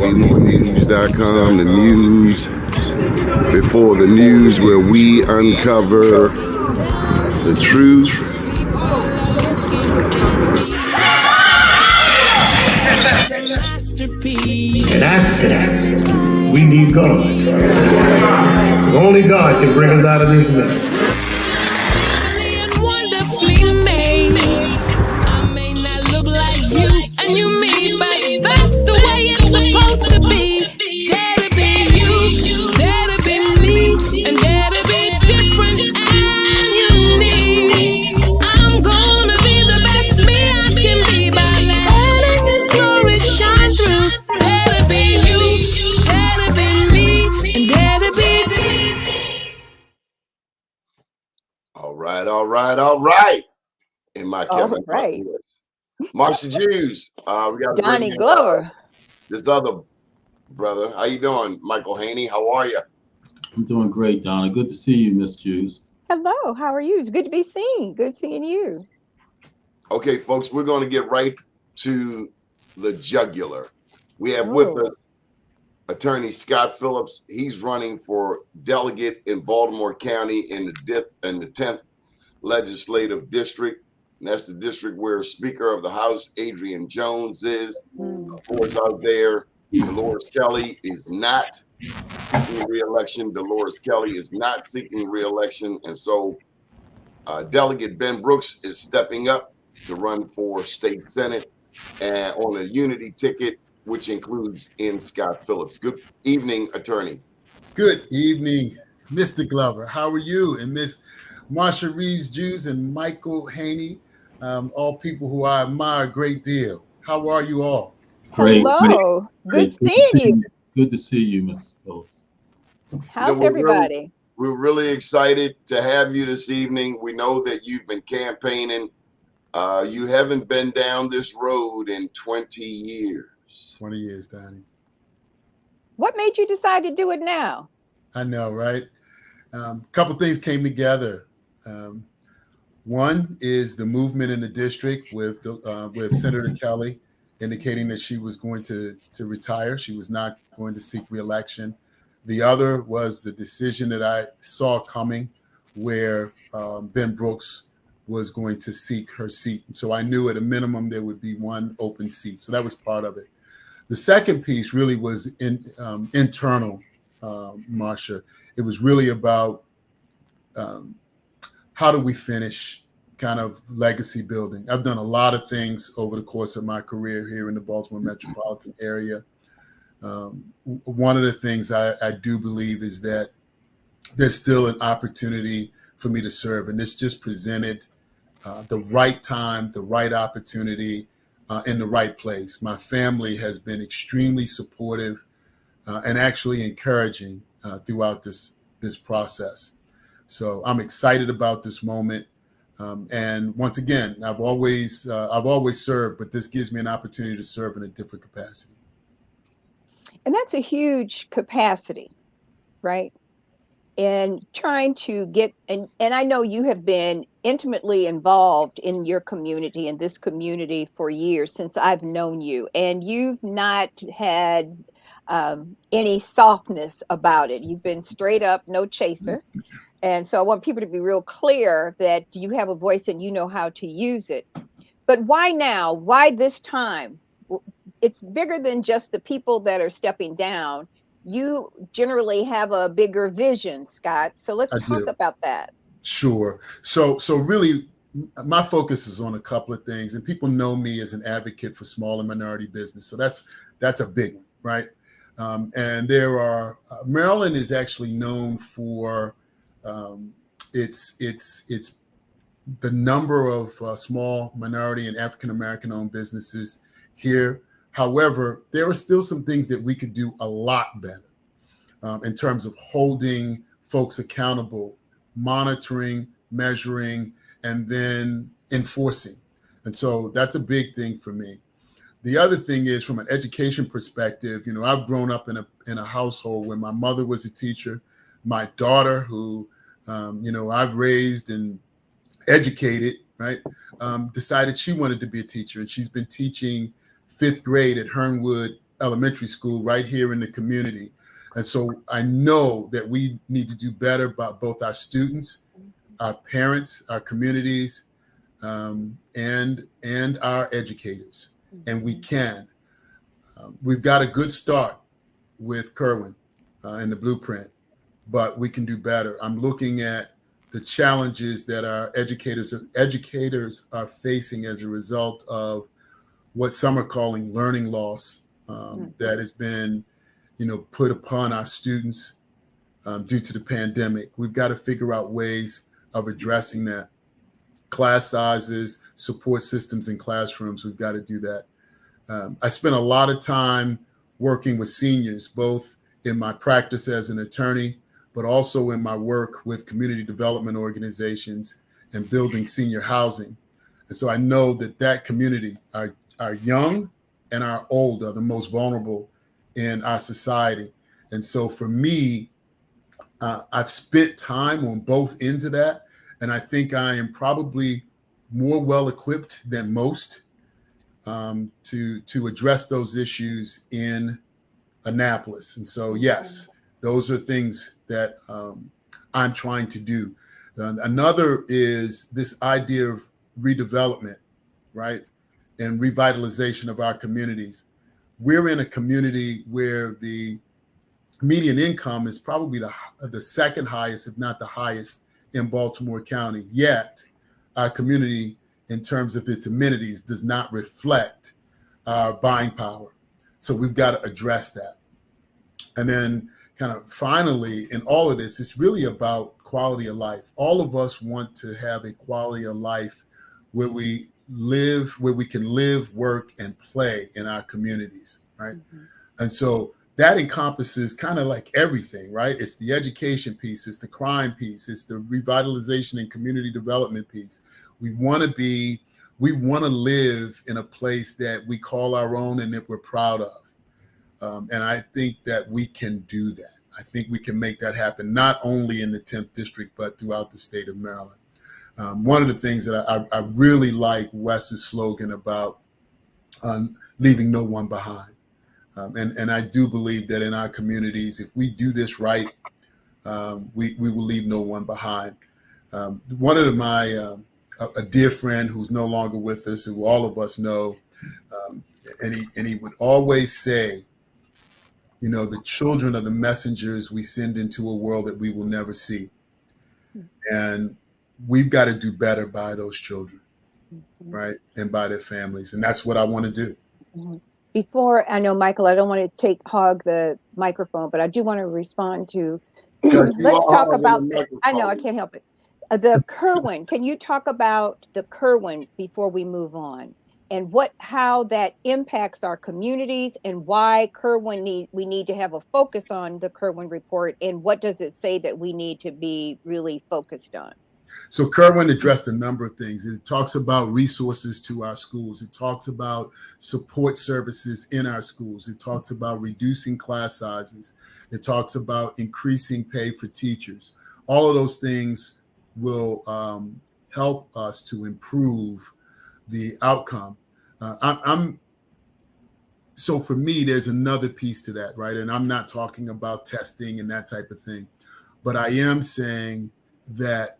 BMoreNews.com, the news before the news, where we uncover the truth. In accidents, we need God. Only God can bring us out of this mess. All right. In my Kevin right. Marsha Jews. We got Doni Glover. This other brother. How you doing, Michael Haynie? How are you? I'm doing great, Donna. Good to see you, Miss Jews. Hello. How are you? It's good to be seen. Good seeing you. Okay, folks, we're going to get right to the jugular. We have with us Attorney Scott Phillips. He's running for delegate in Baltimore County in the 10th legislative district. And that's the district where Speaker of the House Adrian Jones is. Of course, out there, Dolores Kelly is not seeking re-election. Dolores Kelly is not seeking re-election. And so Delegate Ben Brooks is stepping up to run for state senate and on a unity ticket, which includes Scott Phillips. Good evening, attorney. Good evening, Mr. Glover. How are you? And Miss Marsha Reeves Jews and Michael Haynie, all people who I admire a great deal. How are you all? Great. Hello. Good seeing you. Good to see you, Ms. Phillips. How's everybody? We're really excited to have you this evening. We know that you've been campaigning. You haven't been down this road in 20 years. 20 years, Donnie. What made you decide to do it now? I know, right? A couple things came together. One is the movement in the district with Senator Kelly indicating that she was going to retire. She was not going to seek re-election. The other was the decision that I saw coming where Ben Brooks was going to seek her seat. And so I knew at a minimum there would be one open seat. So that was part of it. The second piece really was internal, Marsha. It was really about how do we finish kind of legacy building. I've done a lot of things over the course of my career here in the Baltimore metropolitan area. One of the things I do believe is that there's still an opportunity for me to serve. And this just presented the right time, the right opportunity, in the right place. My family has been extremely supportive and actually encouraging throughout this process. So I'm excited about this moment. And once again, I've always served, but this gives me an opportunity to serve in a different capacity. And that's a huge capacity, right? And trying to get, and I know you have been intimately involved in your community, in this community for years since I've known you, and you've not had any softness about it. You've been straight up, no chaser. And so I want people to be real clear that you have a voice and you know how to use it. But why now? Why this time? It's bigger than just the people that are stepping down. You generally have a bigger vision, Scott. So let's talk about that. Sure. So really, my focus is on a couple of things, and people know me as an advocate for small and minority business. So that's a big one, right? And there are Maryland is actually known for it's the number of small minority and African American owned businesses here. However, there are still some things that we could do a lot better in terms of holding folks accountable, monitoring, measuring, and then enforcing. And so that's a big thing for me. The other thing is, from an education perspective, I've grown up in a household where my mother was a teacher. My daughter, who I've raised and educated, right, decided she wanted to be a teacher, and she's been teaching 5th grade at Hernwood elementary school right here in the community. And so I know that we need to do better by both our students, our parents, our communities, and our educators. And we can. We've got a good start with Kerwin and the blueprint, but we can do better. I'm looking at the challenges that our educators are facing as a result of what some are calling learning loss that has been, put upon our students due to the pandemic. We've got to figure out ways of addressing that. Class sizes, support systems in classrooms, we've got to do that. I spent a lot of time working with seniors, both in my practice as an attorney, but also in my work with community development organizations and building senior housing. And so I know that community, our young and our old, are the most vulnerable in our society. And so for me, I've spent time on both ends of that. And I think I am probably more well-equipped than most to address those issues in Annapolis. And so, yes, those are things that I'm trying to do. Another is this idea of redevelopment, right? And revitalization of our communities. We're in a community where the median income is probably the second highest, if not the highest, in Baltimore County. Yet our community, in terms of its amenities, does not reflect our buying power. So we've got to address that. And then kind of finally, in all of this, it's really about quality of life. All of us want to have a quality of life where we live, where we can live, work, and play in our communities, right? And so that encompasses kind of like everything, right? It's the education piece, it's the crime piece, it's the revitalization and community development piece. We want to live in a place that we call our own and that we're proud of. And I think that we can do that. I think we can make that happen, not only in the 10th district, but throughout the state of Maryland. One of the things that I really like Wes's slogan about leaving no one behind. And I do believe that in our communities, if we do this right, we will leave no one behind. One of a dear friend who's no longer with us, who all of us know, and he would always say, the children are the messengers we send into a world that we will never see. And we've got to do better by those children, right? And by their families. And that's what I want to do. Before, I know, Michael, I don't want to hog the microphone, but I do want to respond to, let's talk about, I know, I can't help it. The Kerwin, can you talk about the Kerwin before we move on? And how that impacts our communities, and why we need to have a focus on the Kerwin report, and what does it say that we need to be really focused on? So Kerwin addressed a number of things. It talks about resources to our schools. It talks about support services in our schools. It talks about reducing class sizes. It talks about increasing pay for teachers. All of those things will help us to improve the outcome. So for me, there's another piece to that, right? And I'm not talking about testing and that type of thing, but I am saying that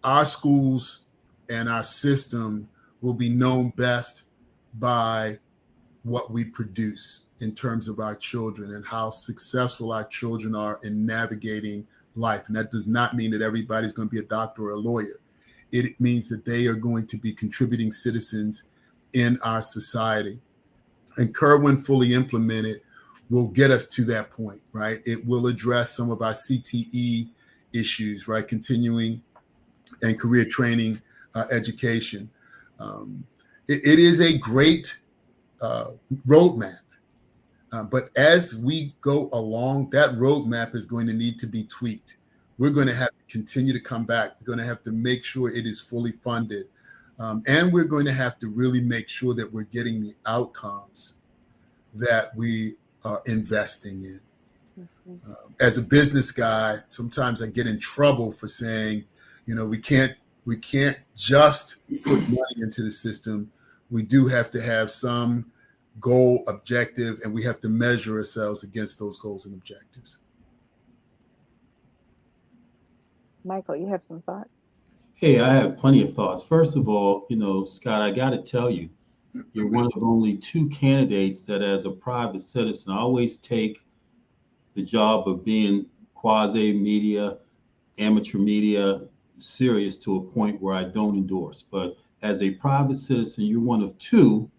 our schools and our system will be known best by what we produce in terms of our children and how successful our children are in navigating life. And that does not mean that everybody's going to be a doctor or a lawyer. It means that they are going to be contributing citizens in our society. And Kerwin fully implemented will get us to that point, right? It will address some of our CTE issues, right? Continuing and career training education. It is a great roadmap. But as we go along, that roadmap is going to need to be tweaked. We're going to have to continue to come back. We're going to have to make sure it is fully funded. And we're going to have to really make sure that we're getting the outcomes that we are investing in. As a business guy, sometimes I get in trouble for saying, we can't just put money into the system. We do have to have some goal objective, and we have to measure ourselves against those goals and objectives. Michael, you have some thoughts? Hey, I have plenty of thoughts. First of all, Scott, I got to tell you, you're one of only two candidates that, as a private citizen, always take the job of being quasi-media, amateur media, serious to a point where I don't endorse. But as a private citizen, you're one of two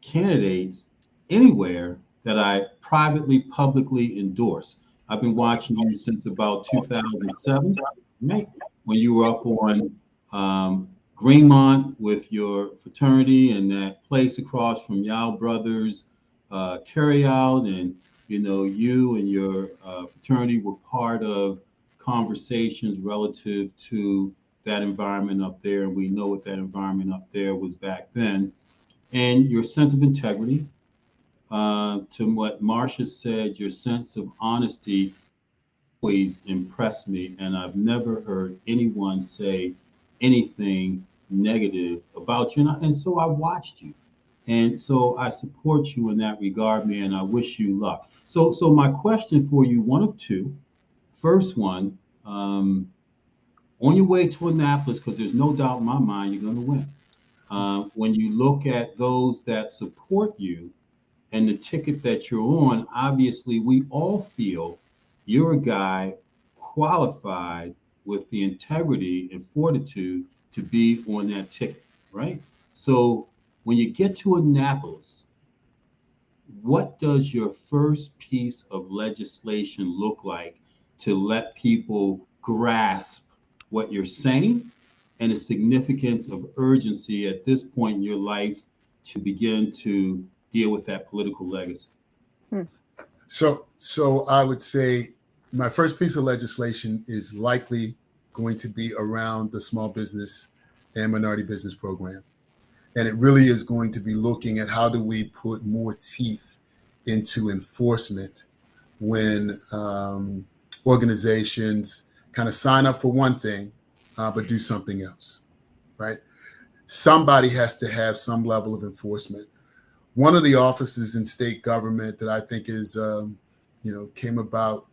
candidates anywhere that I privately, publicly endorse. I've been watching you since about 2007, right? When you were up on Greenmont with your fraternity and that place across from Yao Brothers carryout, and you and your fraternity were part of conversations relative to that environment up there, and we know what that environment up there was back then. And your sense of integrity, to what Marsha said, your sense of honesty always impressed me, and I've never heard anyone say anything negative about you. And so I watched you, and so I support you in that regard, man. I wish you luck. So my question for you, one of two. First one, on your way to Annapolis, because there's no doubt in my mind you're going to win. When you look at those that support you and the ticket that you're on, obviously we all feel you're a guy qualified with the integrity and fortitude to be on that ticket, right? So when you get to Annapolis, what does your first piece of legislation look like to let people grasp what you're saying and the significance of urgency at this point in your life to begin to deal with that political legacy? So I would say my first piece of legislation is likely going to be around the small business and minority business program. And it really is going to be looking at how do we put more teeth into enforcement when organizations kind of sign up for one thing, but do something else, right? Somebody has to have some level of enforcement. One of the offices in state government that I think is, came about,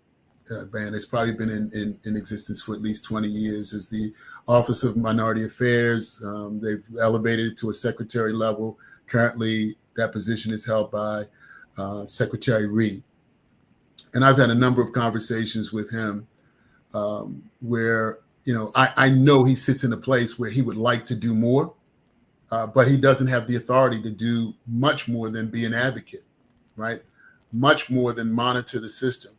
it's probably been in existence for at least 20 years, is the Office of Minority Affairs. They've elevated it to a secretary level. Currently, that position is held by Secretary Reed. And I've had a number of conversations with him where, I know he sits in a place where he would like to do more, but he doesn't have the authority to do much more than be an advocate, right? Much more than monitor the system.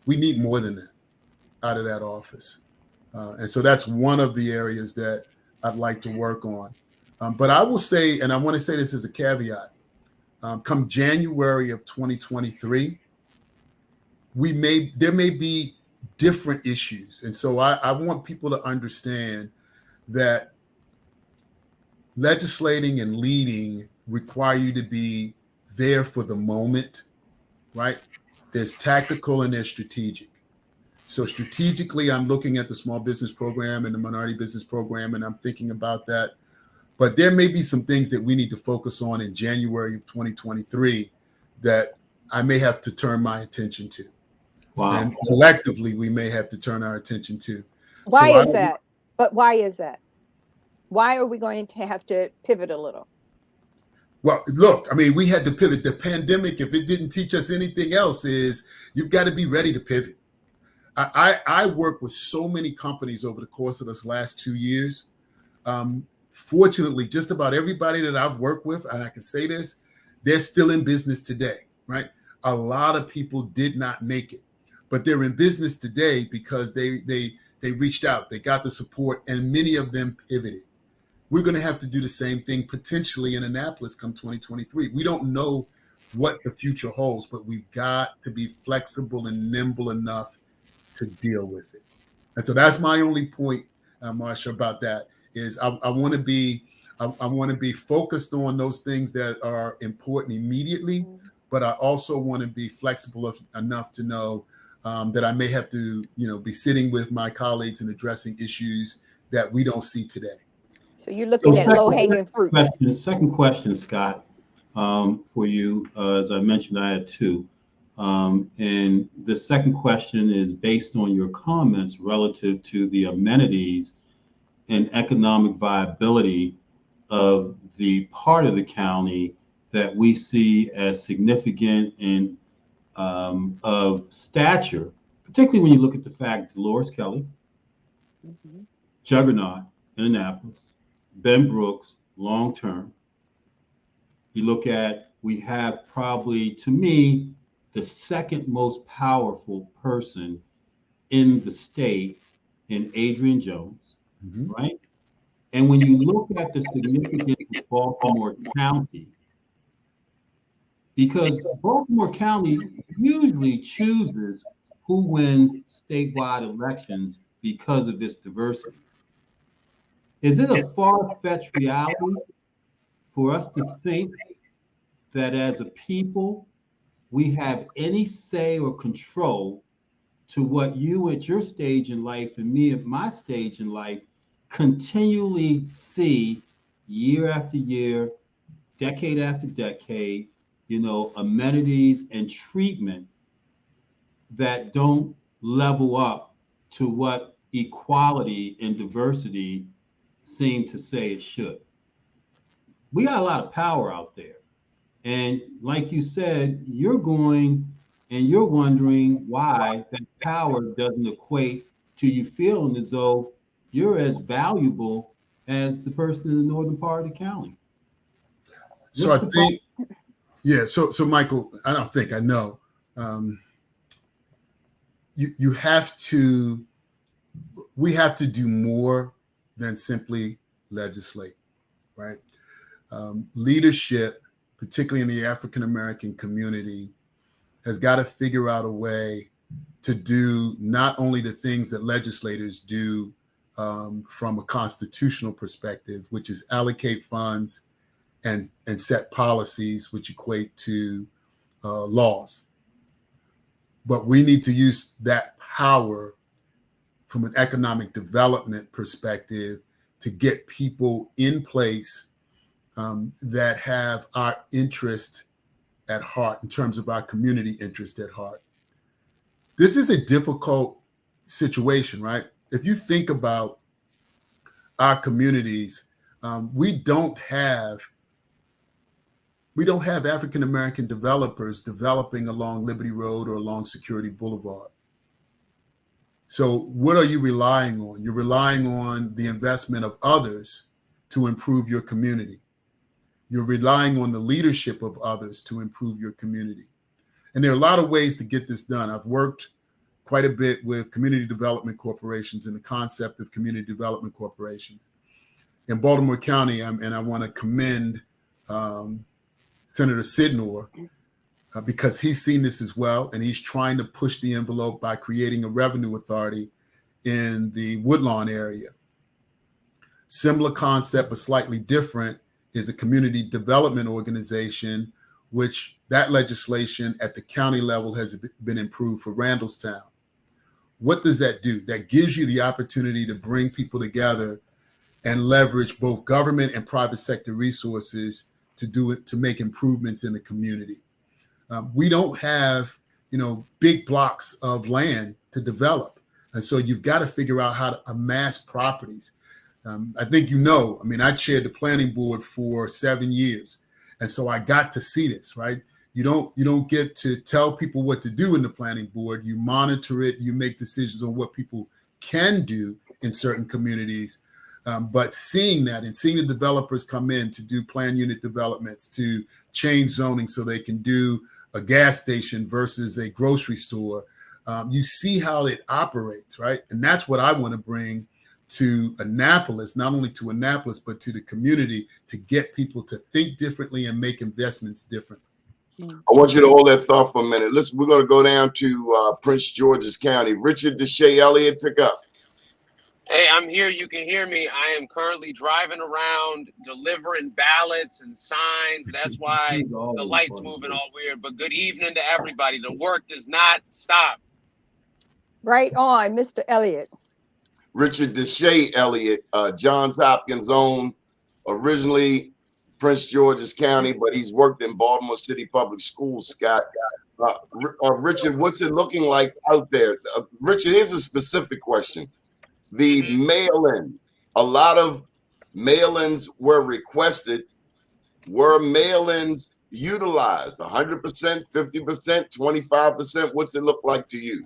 We need more than that out of that office. And so that's one of the areas that I'd like to work on. But I will say, and I want to say this as a caveat, come January of 2023, there may be different issues. And so I want people to understand that legislating and leading require you to be there for the moment, right? There's tactical and there's strategic. So strategically, I'm looking at the small business program and the minority business program, and I'm thinking about that. But there may be some things that we need to focus on in January of 2023 that I may have to turn my attention to. Wow. And collectively, we may have to turn our attention to. Why is that? But why is that? Why are we going to have to pivot a little? Well, look, we had to pivot. The pandemic, if it didn't teach us anything else, is you've got to be ready to pivot. I work with so many companies over the course of this last 2 years. Fortunately, just about everybody that I've worked with, and I can say this, they're still in business today, right? A lot of people did not make it, but they're in business today because they reached out, they got the support, and many of them pivoted. We're going to have to do the same thing potentially in Annapolis come 2023. We don't know what the future holds, but we've got to be flexible and nimble enough to deal with it. And so that's my only point, Marsha, about that is I want to be focused on those things that are important immediately, but I also want to be flexible enough to know that I may have to, be sitting with my colleagues and addressing issues that we don't see today. So you're looking at low-hanging fruit. Second question, Scott. for you. As I mentioned, I had two. And the second question is based on your comments relative to the amenities and economic viability of the part of the county that we see as significant and of stature, particularly when you look at the fact Dolores Kelly, Juggernaut in Annapolis, Ben Brooks, long term. You look at, we have probably, to me, the second most powerful person in the state in Adrian Jones, right? And when you look at the significance of Baltimore County, because Baltimore County usually chooses who wins statewide elections because of its diversity. Is it a far-fetched reality for us to think that as a people, we have any say or control to what you at your stage in life and me at my stage in life continually see year after year, decade after decade, amenities and treatment that don't level up to what equality and diversity seem to say it should? We got a lot of power out there. And like you said, you're going and you're wondering why that power doesn't equate to you feeling as though you're as valuable as the person in the northern part of the county. So I think, yeah. So Michael, I don't think I know. You have to. We have to do more than simply legislate, right? Leadership, particularly in the African American community, has got to figure out a way to do not only the things that legislators do from a constitutional perspective, which is allocate funds and set policies which equate to laws. But we need to use that power from an economic development perspective to get people in place that have our interest at heart, in terms of our community interest at heart. This is a difficult situation, right? If you think about our communities, we don't have African American developers developing along Liberty Road or along Security Boulevard. So what are you relying on? You're relying on the investment of others to improve your community. You're relying on the leadership of others to improve your community. And there are a lot of ways to get this done. I've worked quite a bit with community development corporations and the concept of community development corporations. In Baltimore County, and I want to commend Senator Sidnor because he's seen this as well, and he's trying to push the envelope by creating a revenue authority in the Woodlawn area. Similar concept, but slightly different, is a community development organization, which that legislation at the county level has been improved for Randallstown. What does that do? That gives you the opportunity to bring people together and leverage both government and private sector resources to make improvements in the community. We don't have, big blocks of land to develop. And so you've got to figure out how to amass properties. I think I chaired the planning board for 7 years. And so I got to see this, right? You don't get to tell people what to do in the planning board. You monitor it, you make decisions on what people can do in certain communities. But seeing that and seeing the developers come in to do plan unit developments, to change zoning so they can do a gas station versus a grocery store, you see how it operates, right? And that's what I want to bring to Annapolis, not only to Annapolis, but to the community, to get people to think differently and make investments differently. I want you to hold that thought for a minute. Listen, we're going to go down to Prince George's County. Richard Deshay Elliott, pick up. Hey, I'm here. You can hear me. I am currently driving around delivering ballots and signs. That's why the light's moving all weird. But good evening to everybody. The work does not stop. Right on, Mr. Elliott. Richard Deshay Elliott, Johns Hopkins own, originally Prince George's County, but he's worked in Baltimore City Public Schools, Scott. Richard, what's it looking like out there? Richard, here's a specific question. The mail-ins, a lot of mail-ins were requested. Were mail-ins utilized? 100%, 50%, 25%? What's it look like to you?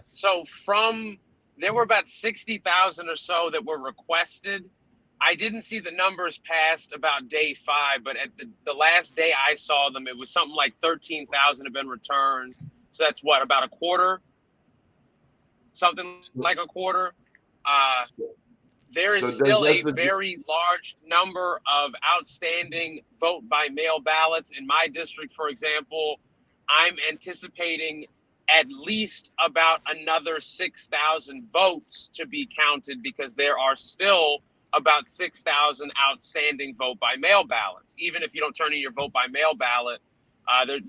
So there were about 60,000 or so that were requested. I didn't see the numbers past about day 5, but at the last day I saw them, it was something like 13,000 have been returned. So that's what, about a quarter? Something like a quarter. There is still a very large number of outstanding vote by mail ballots. In my district, for example, I'm anticipating at least about another 6,000 votes to be counted because there are still about 6,000 outstanding vote by mail ballots. Even if you don't turn in your vote by mail ballot,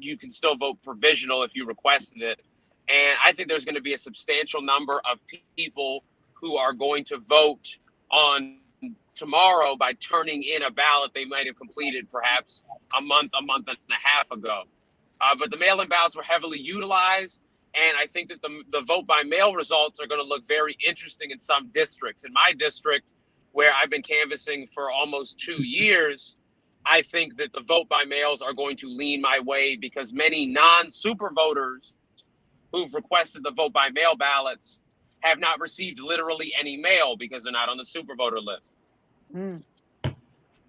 you can still vote provisional if you requested it. And I think there's going to be a substantial number of people who are going to vote on tomorrow by turning in a ballot they might have completed perhaps a month and a half ago. But the mail-in ballots were heavily utilized. And I think that the vote by mail results are going to look very interesting in some districts. In my district, where I've been canvassing for almost 2 years, I think that the vote by mails are going to lean my way because many non-super voters who've requested the vote by mail ballots have not received literally any mail because they're not on the super voter list.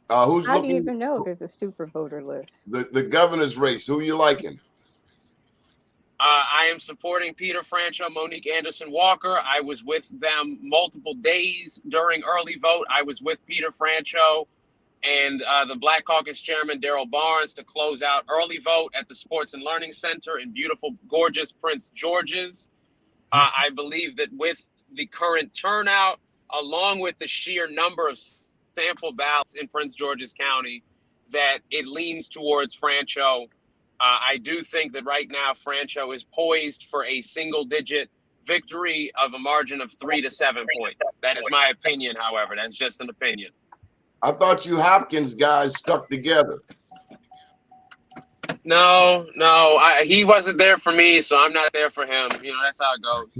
How do you even know there's a super voter list? The governor's race, who you liking? I am supporting Peter Franchot, Monique Anderson Walker. I was with them multiple days during early vote. I was with Peter Franchot and the Black Caucus chairman, Daryl Barnes, to close out early vote at the Sports and Learning Center in beautiful, gorgeous Prince George's. I believe that with the current turnout, along with the sheer number of sample ballots in Prince George's County, that it leans towards Franchot. I do think that right now Franchot is poised for a single-digit victory of a margin of 3 to 7 points. That is my opinion, however. That's just an opinion. I thought you Hopkins guys stuck together. No, he wasn't there for me, so I'm not there for him. You know, that's how it goes.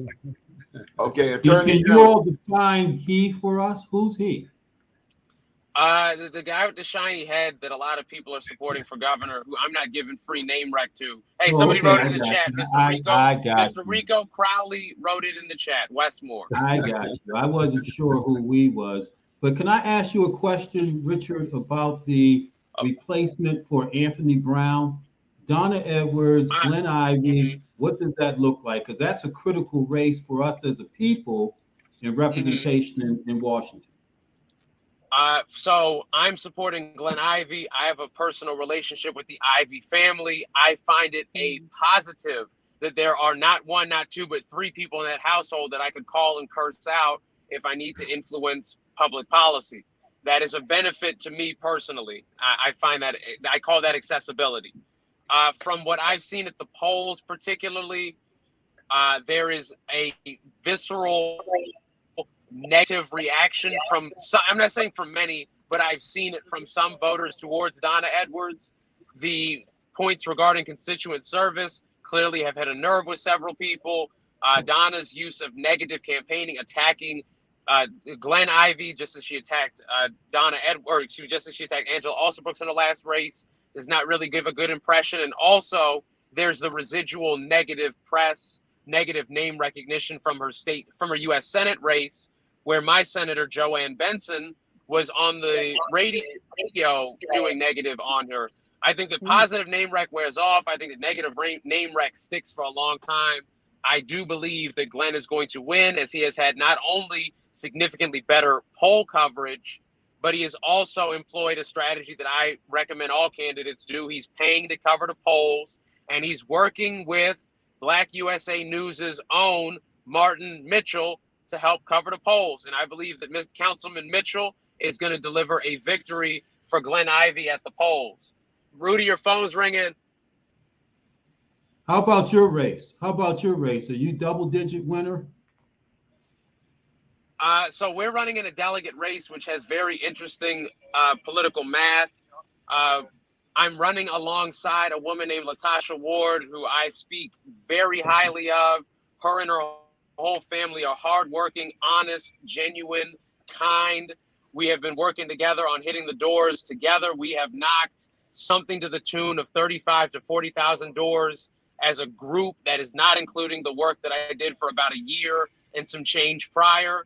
Okay, Attorney. Can you all define he for us? Who's he? The guy with the shiny head that a lot of people are supporting for governor, who I'm not giving free name rec to. Hey, somebody wrote it in the chat. Mr. Rico Crowley wrote it in the chat. Westmore. I got you. I wasn't sure who we was. But can I ask you a question, Richard, about the replacement for Anthony Brown? Donna Edwards, Glenn Ivey, what does that look like? Because that's a critical race for us as a people in representation in Washington. So I'm supporting Glenn Ivey. I have a personal relationship with the Ivey family. I find it a positive that there are not 1, not 2, but 3 people in that household that I could call and curse out if I need to influence public policy. That is a benefit to me personally. I find that, I call that accessibility. From what I've seen at the polls particularly, there is a visceral negative reaction from some, I'm not saying from many, but I've seen it from some voters towards Donna Edwards. The points regarding constituent service clearly have hit a nerve with several people. Donna's use of negative campaigning, attacking Glenn Ivey, just as she attacked just as she attacked Angela Alsobrooks in the last race, does not really give a good impression. And also, there's the residual negative press, negative name recognition from her U.S. Senate race, where my Senator Joanne Benson was on the radio doing negative on her. I think that positive name rec wears off. I think that negative name rec sticks for a long time. I do believe that Glenn is going to win, as he has had not only significantly better poll coverage, but he has also employed a strategy that I recommend all candidates do. He's paying to cover the polls, and he's working with Black USA News's own Martin Mitchell to help cover the polls. And I believe that Councilman Mitchell is going to deliver a victory for Glenn Ivey at the polls. Rudy, your phone's ringing. How about your race? Are you double-digit winner? So we're running in a delegate race, which has very interesting political math. I'm running alongside a woman named Latasha Ward, who I speak very highly of. Her and her whole family are hardworking, honest, genuine, kind. We have been working together on hitting the doors together. We have knocked something to the tune of 35 to 40,000 doors as a group. That is not including the work that I did for about a year and some change prior.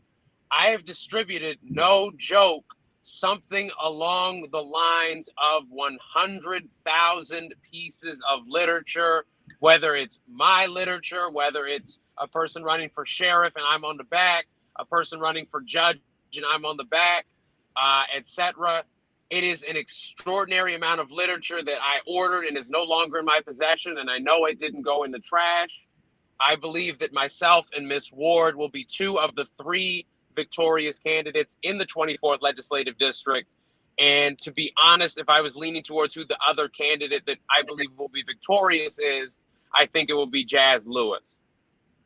I have distributed, no joke, something along the lines of 100,000 pieces of literature, whether it's my literature, whether it's a person running for sheriff and I'm on the back, a person running for judge and I'm on the back, etc. It is an extraordinary amount of literature that I ordered and is no longer in my possession, and I know it didn't go in the trash. I believe that myself and Miss Ward will be two of the three victorious candidates in the 24th legislative district. And to be honest, if I was leaning towards who the other candidate that I believe will be victorious is, I think it will be Jazz Lewis.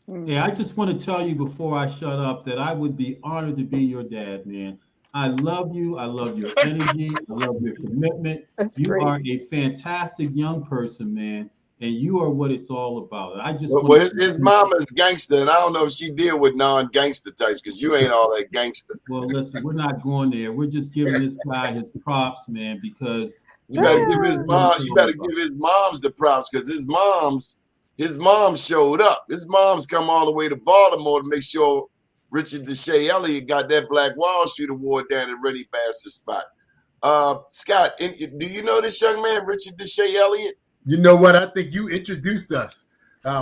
Yeah, I just want to tell you before I shut up that I would be honored to be your dad, man. I love you. I love your energy. I love your commitment. That's you great. are a fantastic young person, man. And you are what it's all about. I just well, his mom is gangster, and I don't know if she deal with non-gangster types because you ain't all that gangster. Well, listen, we're not going there. We're just giving this guy his props, man, because you better give his mom. You better give his moms the props because his mom showed up. His mom's come all the way to Baltimore to make sure Richard Deshae Elliott got that Black Wall Street award down at Rennie Bass's spot. Scott, do you know this young man, Richard Deshae Elliott? You know what? I think you introduced us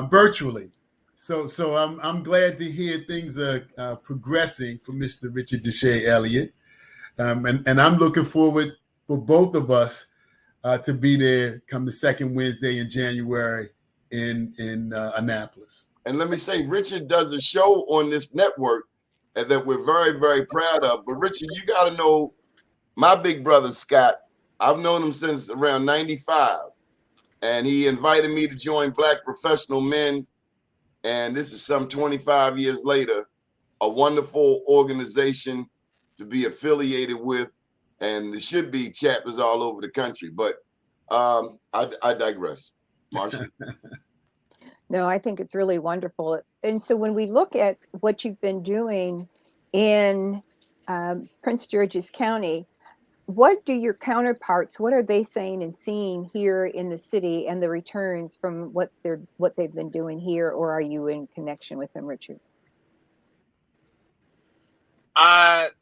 virtually, so I'm glad to hear things are progressing for Mr. Richard Deshae Elliott, and I'm looking forward for both of us to be there come the second Wednesday in January in Annapolis. And let me say, Richard does a show on this network that we're very, very proud of. But Richard, you got to know my big brother Scott. I've known him since around '95. And he invited me to join Black Professional Men. And this is some 25 years later, a wonderful organization to be affiliated with. And there should be chapters all over the country. But I digress. Marsha? No, I think it's really wonderful. And so when we look at what you've been doing in Prince George's County, what do your counterparts, what are they saying and seeing here in the city and the returns from what they've been doing here, or are you in connection with them, Richard?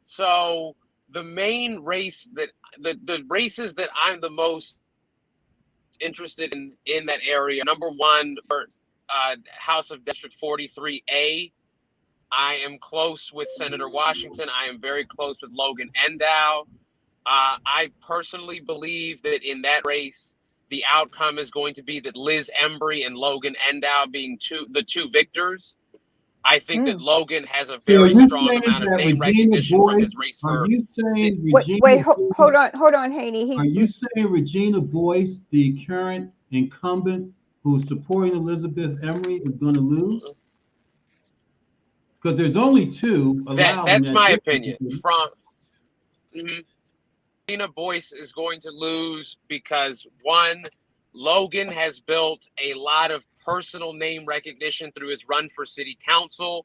So the main race that the races that I'm the most interested in that area, number one, House of District 43A. I am close with Senator Washington. I am very close with Logan Endow. I personally believe that in that race, the outcome is going to be that Liz Embry and Logan Endow being the two victors. I think that Logan has a very strong amount of name recognition from his race for. Are you saying hold on, Haynie. Are you saying Regina Boyce, the current incumbent who's supporting Elizabeth Embry, is going to lose? Because there's only two allowed. That's my opinion. Regina Boyce is going to lose because, one, Logan has built a lot of personal name recognition through his run for city council.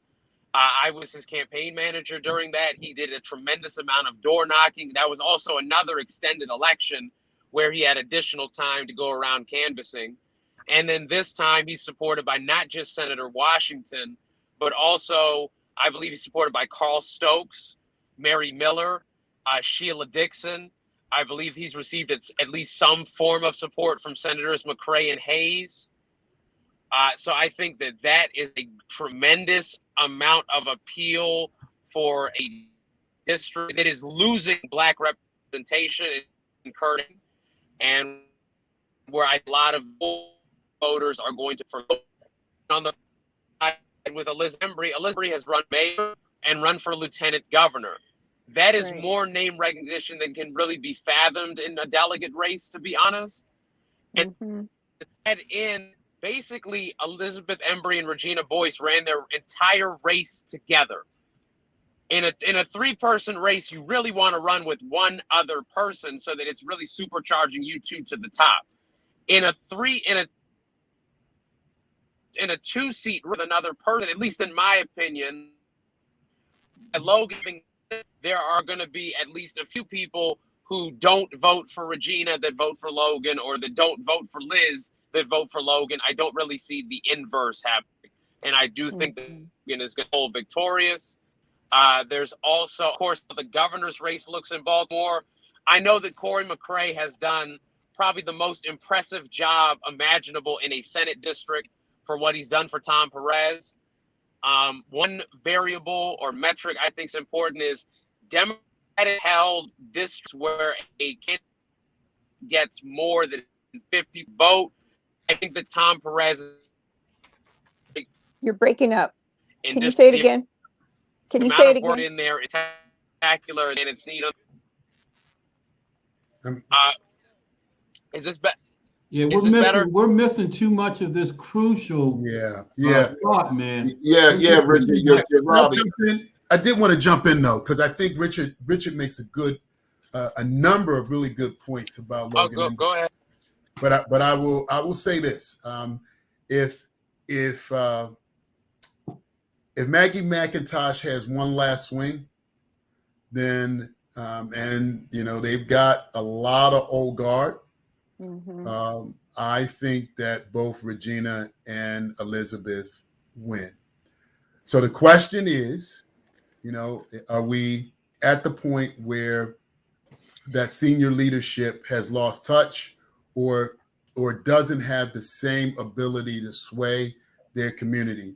I was his campaign manager during that. He did a tremendous amount of door knocking. That was also another extended election where he had additional time to go around canvassing. And then this time he's supported by not just Senator Washington, but also I believe he's supported by Carl Stokes, Mary Miller, Sheila Dixon. I believe he's received at least some form of support from Senators McCray and Hayes. So I think that is a tremendous amount of appeal for a district that is losing Black representation in Curtin, and where a lot of voters are going to vote on the side with Elizabeth Embry. Elizabeth Embry has run mayor and run for lieutenant governor. That is more name recognition than can really be fathomed in a delegate race, to be honest. And basically, Elizabeth Embry and Regina Boyce ran their entire race together. In a 3-person race, you really want to run with one other person so that it's really supercharging you two to the top. In a 2-seat with another person, at least in my opinion, Logan, there are going to be at least a few people who don't vote for Regina that vote for Logan, or that don't vote for Liz that vote for Logan. I don't really see the inverse happening. And I do think that Logan is going to hold victorious. There's also, of course, the governor's race looks in Baltimore. I know that Corey McCray has done probably the most impressive job imaginable in a Senate district for what he's done for Tom Perez. One variable or metric I think is important is Democratic held districts where a kid gets more than 50 vote. I think that Tom Perez. You're breaking up. Can you say it again? Can you say it again? In there, it's spectacular, and it's neat. Is this better? Yeah, we're missing too much of this crucial thought, man. Richard, you're Robbie. I did want to jump in though, because I think Richard makes a number of really good points about Logan. Go ahead. But I will say this: if Maggie McIntosh has one last swing, then and they've got a lot of old guard. Mm-hmm. I think that both Regina and Elizabeth win. So the question is, are we at the point where that senior leadership has lost touch, or doesn't have the same ability to sway their community?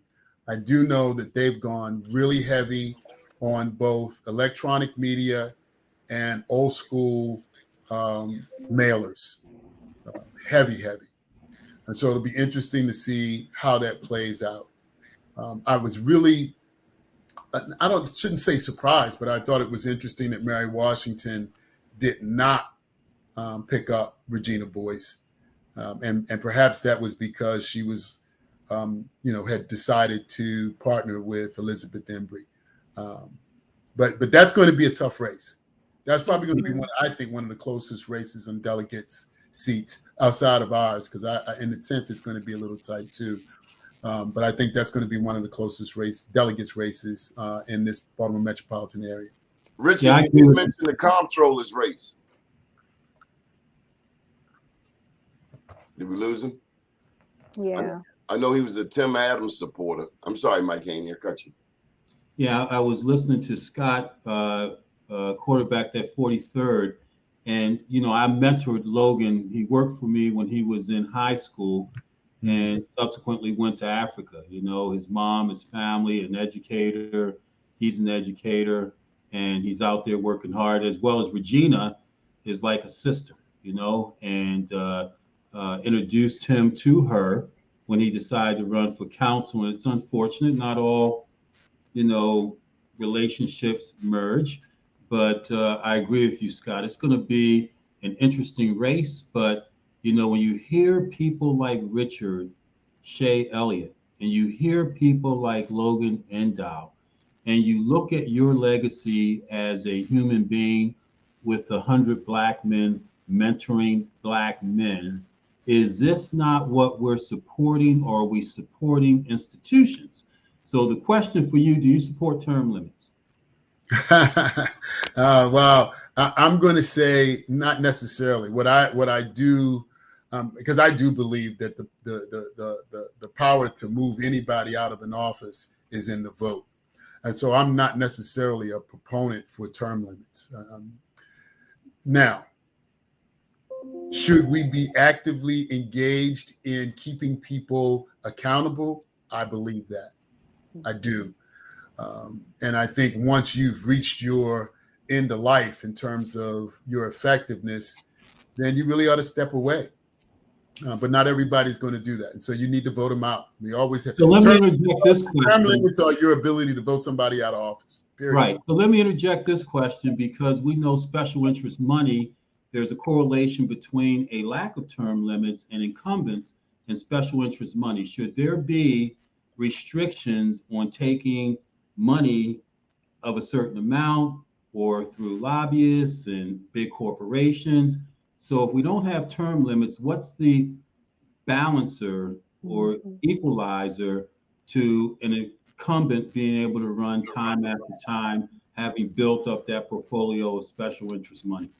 I do know that they've gone really heavy on both electronic media and old school mailers. Heavy. And so it'll be interesting to see how that plays out. I was really, shouldn't say surprised, but I thought it was interesting that Mary Washington did not pick up Regina Boyce. And perhaps that was because she was, had decided to partner with Elizabeth Embry. But that's going to be a tough race. That's probably going to be one of the closest races in delegates seats outside of ours, because in the 10th it's going to be a little tight too. But I think that's going to be one of the closest delegates races in this Baltimore metropolitan area. Richard, you mentioned the comptroller's race. Did we lose him? Yeah. I know he was a Tim Adams supporter. I'm sorry, Mike Haynie, I cut you. Yeah, I was listening to Scott, quarterback that 43rd. And, I mentored Logan. He worked for me when he was in high school and subsequently went to Africa. His mom, his family, an educator. He's an educator, and he's out there working hard, as well as Regina is like a sister, and introduced him to her when he decided to run for council. And it's unfortunate, not all, relationships merge. But I agree with you, Scott. It's going to be an interesting race. But, when you hear people like Richard Shea Elliott, and you hear people like Logan Endow, and you look at your legacy as a human being with 100 Black men mentoring Black men, is this not what we're supporting, or are we supporting institutions? So the question for you, do you support term limits? Well, I'm going to say not necessarily. What I do, because I do believe that the power to move anybody out of an office is in the vote, and so I'm not necessarily a proponent for term limits. Now, should we be actively engaged in keeping people accountable? I believe that. I do. And I think once you've reached your end of life in terms of your effectiveness, then you really ought to step away. But not everybody's going to do that. And so you need to vote them out. We always have. So let me interject this question. Term limits are your ability to vote somebody out of office. Period. Right. So let me interject this question, because we know special interest money, there's a correlation between a lack of term limits and incumbents and special interest money. Should there be restrictions on taking money of a certain amount or through lobbyists and big corporations. So if we don't have term limits, what's the balancer or equalizer to an incumbent being able to run time after time, having built up that portfolio of special interest money?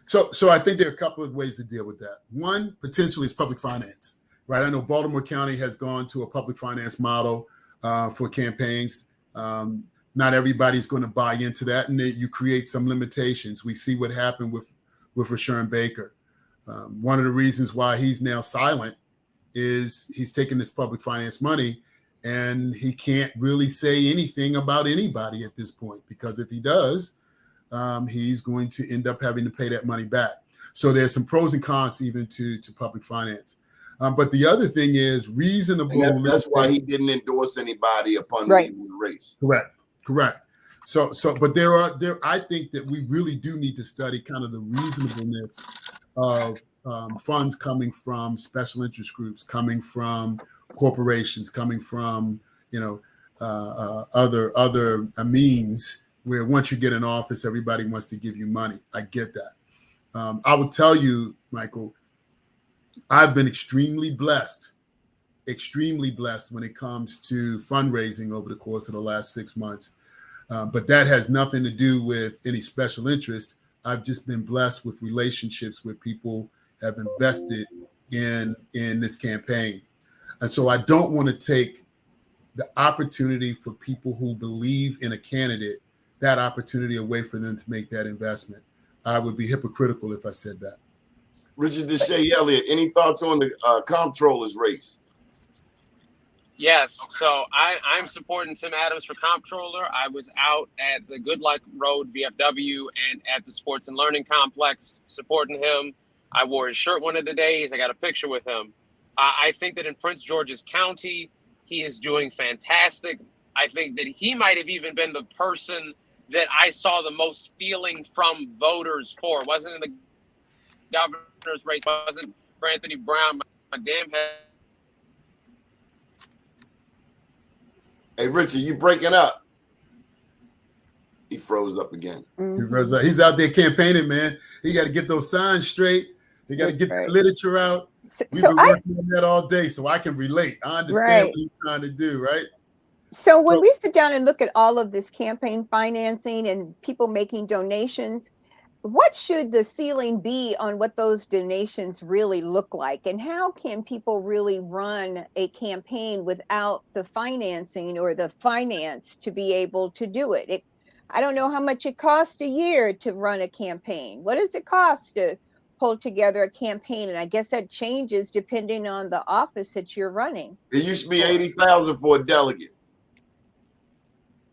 So I think there are a couple of ways to deal with that. One, potentially, is public finance, right? I know Baltimore County has gone to a public finance model for campaigns. Not everybody's going to buy into that, and you create some limitations. We see what happened with Rashawn Baker. One of the reasons why he's now silent is he's taking this public finance money, and he can't really say anything about anybody at this point, because if he does, he's going to end up having to pay that money back. So there's some pros and cons even to public finance. But the other thing is reasonable. And that's why he didn't endorse anybody upon leaving the race. Correct. So, but I think that we really do need to study kind of the reasonableness of funds coming from special interest groups, coming from corporations, coming from other means where once you get in office, everybody wants to give you money. I get that. I will tell you, Michael, I've been extremely blessed when it comes to fundraising over the course of the last 6 months. But that has nothing to do with any special interest. I've just been blessed with relationships where people have invested in this campaign. And so I don't want to take the opportunity for people who believe in a candidate, that opportunity away for them to make that investment. I would be hypocritical if I said that. Richard Deshae Elliott, any thoughts on the comptroller's race? Yes, so I'm supporting Tim Adams for comptroller. I was out at the Good Luck Road VFW and at the Sports and Learning Complex supporting him. I wore his shirt one of the days. I got a picture with him. I think that in Prince George's County, he is doing fantastic. I think that he might have even been the person that I saw the most feeling from voters for. It wasn't in the governor's race, wasn't for Anthony Brown. My damn head. Hey, Richard, you breaking up? He froze up again. He's out there campaigning, man. He got to get those signs straight. He got to get the literature out. We've been working on that all day, so I can relate. I understand what he's trying to do, right? So when we sit down and look at all of this campaign financing and people making donations, what should the ceiling be on what those donations really look like? And how can people really run a campaign without the financing or the finance to be able to do it? I don't know how much it costs a year to run a campaign. What does it cost to pull together a campaign? And I guess that changes depending on the office that you're running. It used to be $80,000 for a delegate.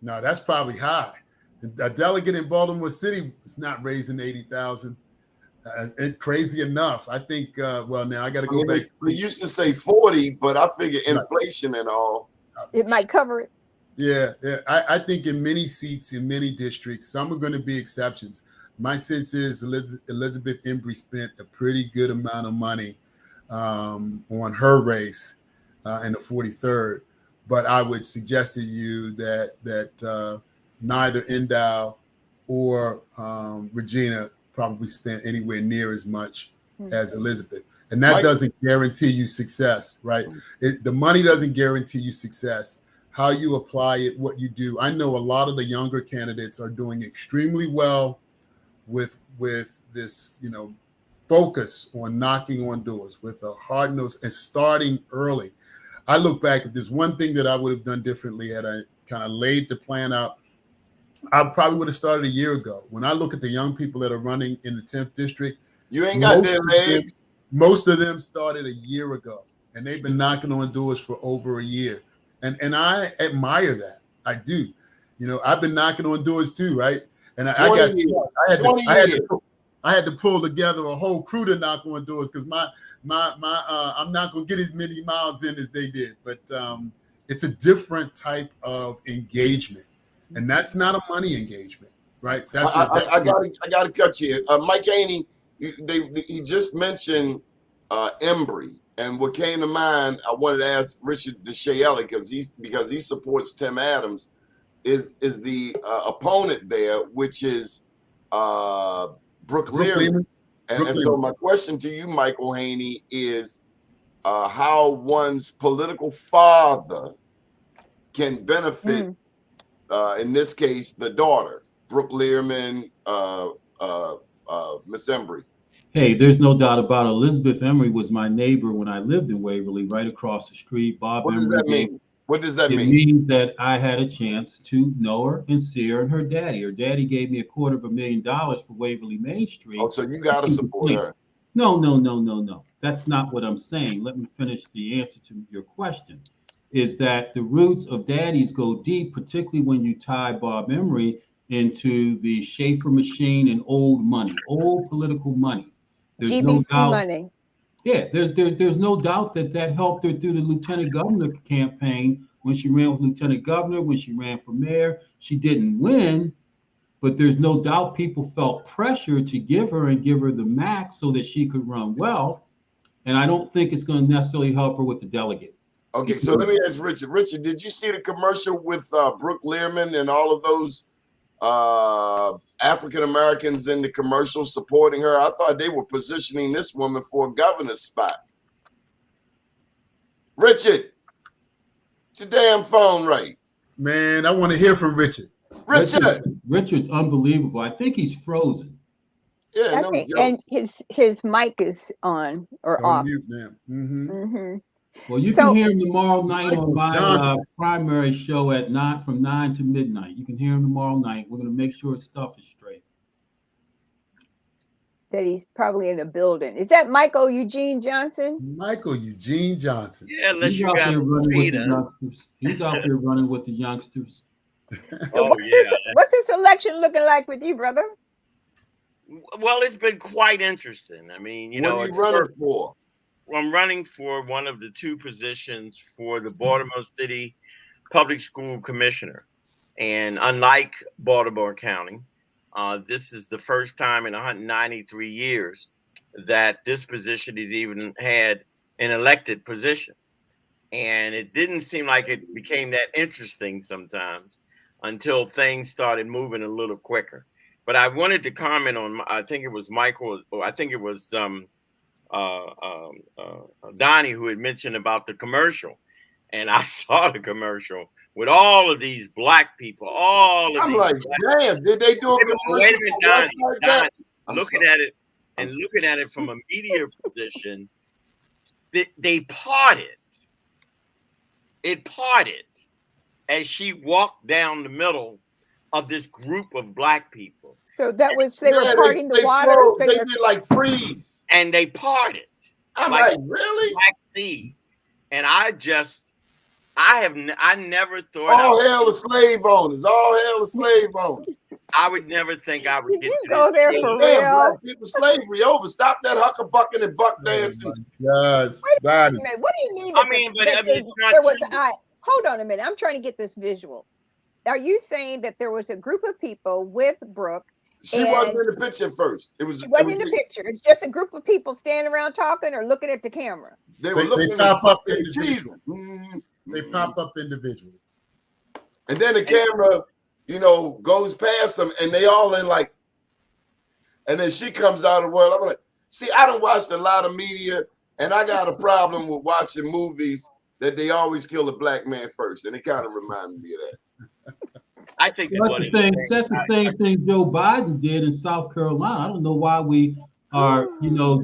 No, that's probably high. A delegate in Baltimore City is not raising $80,000. And crazy enough, I think. Well, now I got to go back. We used to say 40, but I figure inflation and all, it might cover it. Yeah. I think in many seats, in many districts, some are going to be exceptions. My sense is Elizabeth Embry spent a pretty good amount of money on her race in the 43rd. But I would suggest to you that neither Endow or Regina probably spent anywhere near as much as Elizabeth. And that doesn't guarantee you success, right? The money doesn't guarantee you success. How you apply it, what you do. I know a lot of the younger candidates are doing extremely well with this, focus on knocking on doors with a hard nose and starting early. I look back, if there's one thing that I would have done differently had I kind of laid the plan out, I probably would have started a year ago. When I look at the young people that are running in the 10th district, you ain't got their legs. Most of them started a year ago, and they've been knocking on doors for over a year. And I admire that. I do. I've been knocking on doors too, right? And I had to pull together a whole crew to knock on doors because my I'm not going to get as many miles in as they did. But it's a different type of engagement. And that's not a money engagement, right? I got to cut you. Mike Haynie, he just mentioned Embry, and what came to mind, I wanted to ask Richard Deshae Elliott because he supports Tim Adams. is the opponent there, which is Brooke Learman. And so my question to you, Michael Haynie, is how one's political father can benefit, in this case, the daughter, Brooke Learman, Miss Embry. Hey, there's no doubt about it. Elizabeth Emery was my neighbor when I lived in Waverly, right across the street. Bob What does Emery that mean? What does that mean? It means that I had a chance to know her and see her and her daddy. Her daddy gave me $250,000 for Waverly Main Street. Oh, so you got to support her. No. That's not what I'm saying. Let me finish the answer to your question. Is that the roots of daddies go deep, particularly when you tie Bob Emery into the Schaefer machine and old money, old political money. There's GBC no doubt, money. Yeah, there's no doubt that helped her through the lieutenant governor campaign when she ran with lieutenant governor, when she ran for mayor. She didn't win, but there's no doubt people felt pressure to give her the max so that she could run well. And I don't think it's going to necessarily help her with the delegate. Okay, so let me ask Richard. Richard, did you see the commercial with Brooke Learman and all of those African Americans in the commercial supporting her? I thought they were positioning this woman for a governor's spot. Richard, it's your damn phone right. Man, I want to hear from Richard. Richard's unbelievable. I think he's frozen. Yeah, okay. And his mic is on or off. Mute now. Well, you can hear him tomorrow night on my primary show from 9 to midnight. You can hear him tomorrow night. We're going to make sure his stuff is straight. That he's probably in a building. Is that Michael Eugene Johnson? Michael Eugene Johnson. Yeah, unless he's you out got there running with the youngsters. He's out there running with the youngsters. So what's this election looking like with you, brother? Well, it's been quite interesting. I mean, you know, what are you running for? I'm running for one of the two positions for the Baltimore City Public School Commissioner. And unlike Baltimore County, this is the first time in 193 years that this position has even had an elected position. And it didn't seem like it became that interesting sometimes until things started moving a little quicker. But I wanted to comment on, I think it was Michael, or I think it was Doni who had mentioned about the commercial. And I saw the commercial with all of these black people, I'm like, damn, did they do a commercial? Wait a minute, Doni, looking at it and looking at it from a media position, they parted. It parted as she walked down the middle of this group of black people. So that was, they were parting the water. They did like freeze. And they parted. I'm like really? Black sea. And I never thought. All hell the slave owners. All hell the slave owners. I would never think I would Did get you to go there for real? People slavery over. Stop that huckabucking and buck dancing. Yes. Wait a minute. What do you mean? It's not there was true. Hold on a minute. I'm trying to get this visual. Are you saying that there was a group of people with Brooke? She wasn't in the picture at first. She wasn't in the picture. It's just a group of people standing around talking or looking at the camera. They were looking pop up teasing. They pop up individually. And then the camera, goes past them and they all in like, and then she comes out of the world. I'm like, see, I don't watch a lot of media and I got a problem with watching movies that they always kill a black man first. And it kind of reminded me of that. I think that's the same thing Joe Biden did in South Carolina. I don't know why we are,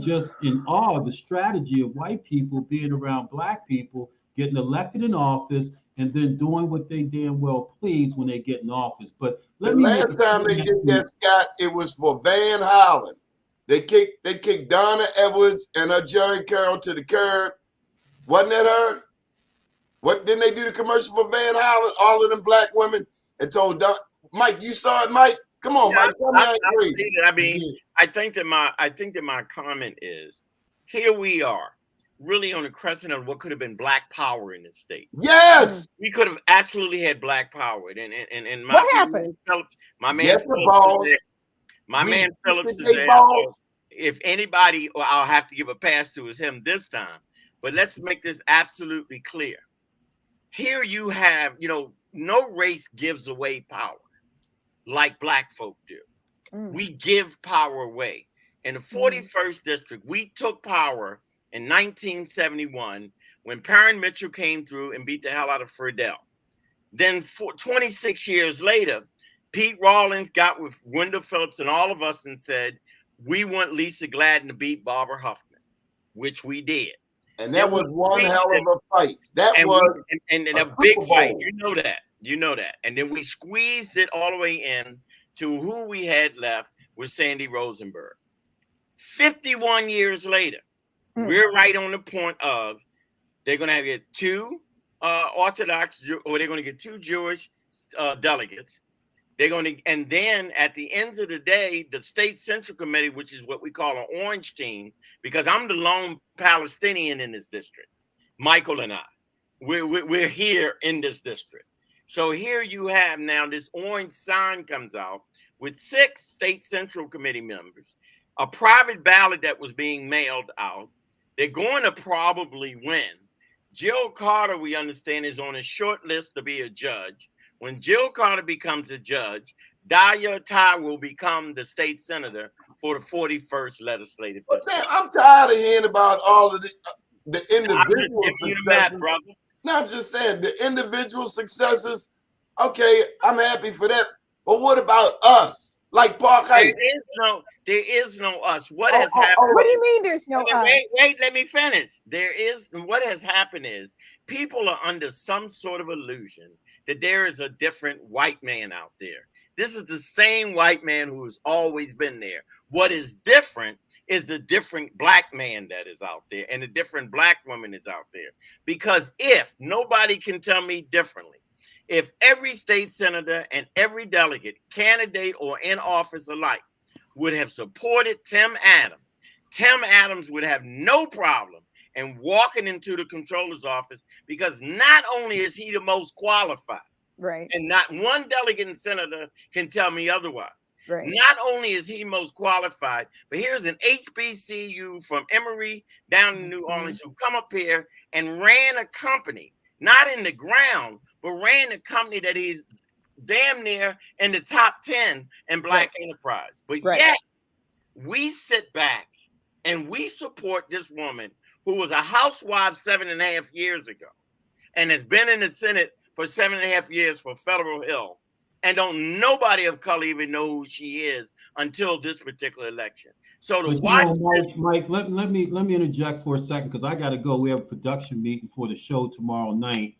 just in awe of the strategy of white people being around black people, getting elected in office, and then doing what they damn well please when they get in office. But last time they did that, Scott, it was for Van Hollen. They kicked Donna Edwards and her Jerry Curl to the curb. Wasn't that her? What didn't they do the commercial for Van Hollen? All of them black women. And told Mike, you saw it, Mike? Come on, Mike. I think that my comment is, here we are, really on the crescent of what could have been black power in this state. Yes, we could have absolutely had black power. And what happened? My man Phillips is there. So if anybody, I'll have to give a pass to is him this time. But let's make this absolutely clear. here you have, no race gives away power like black folk do. We give power away. In the 41st district, we took power in 1971 when Perrin Mitchell came through and beat the hell out of Friedel. Then 26 years later, Pete Rawlings got with Wendell Phillips and all of us and said, we want Lisa Gladden to beat Barbara Huffman, which we did. And that was one hell of a fight. That was a big fight. You know that. And then we squeezed it all the way in to who we had left was Sandy Rosenberg. 51 years later, we're right on the point of they're going to get 2 Orthodox, or they're going to get 2 Jewish delegates. They're going to, and then at the end of the day, the state central committee, which is what we call an orange team, because I'm the lone Palestinian in this district, Michael and I, we're here in this district. So here you have now this orange sign comes out with 6 state central committee members, a private ballot that was being mailed out. They're going to probably win. Jill Carter, we understand, is on a short list to be a judge. When Jill Carter becomes a judge, Daya Tai will become the state senator for the 41st legislative district. I'm tired of hearing about all of the individual successes. No, I'm just saying the individual successes. Okay, I'm happy for that. But what about us? Like Park Heights? There is no us. What has happened? What do you mean there's no us? Wait, let me finish. What has happened is people are under some sort of illusion that there is a different white man out there. This is the same white man who has always been there. What is different is the different black man that is out there and the different black woman is out there. Because if nobody can tell me differently, if every state senator and every delegate, candidate or in office alike, would have supported Tim Adams would have no problem in walking into the controller's office, because not only is he the most qualified, right, and not one delegate and senator can tell me otherwise. Right. Not only is he most qualified, but here's an HBCU from Emory down in New Orleans who come up here and ran a company, not in the ground, but ran a company that he's damn near in the top 10 in Black enterprise. But yet we sit back and we support this woman who was a housewife 7.5 years ago and has been in the Senate for 7.5 years for Federal Hill, and don't nobody of color even know who she is until this particular election. So to watch Mike, let me interject for a second, because I got to go. We have a production meeting for the show tomorrow night,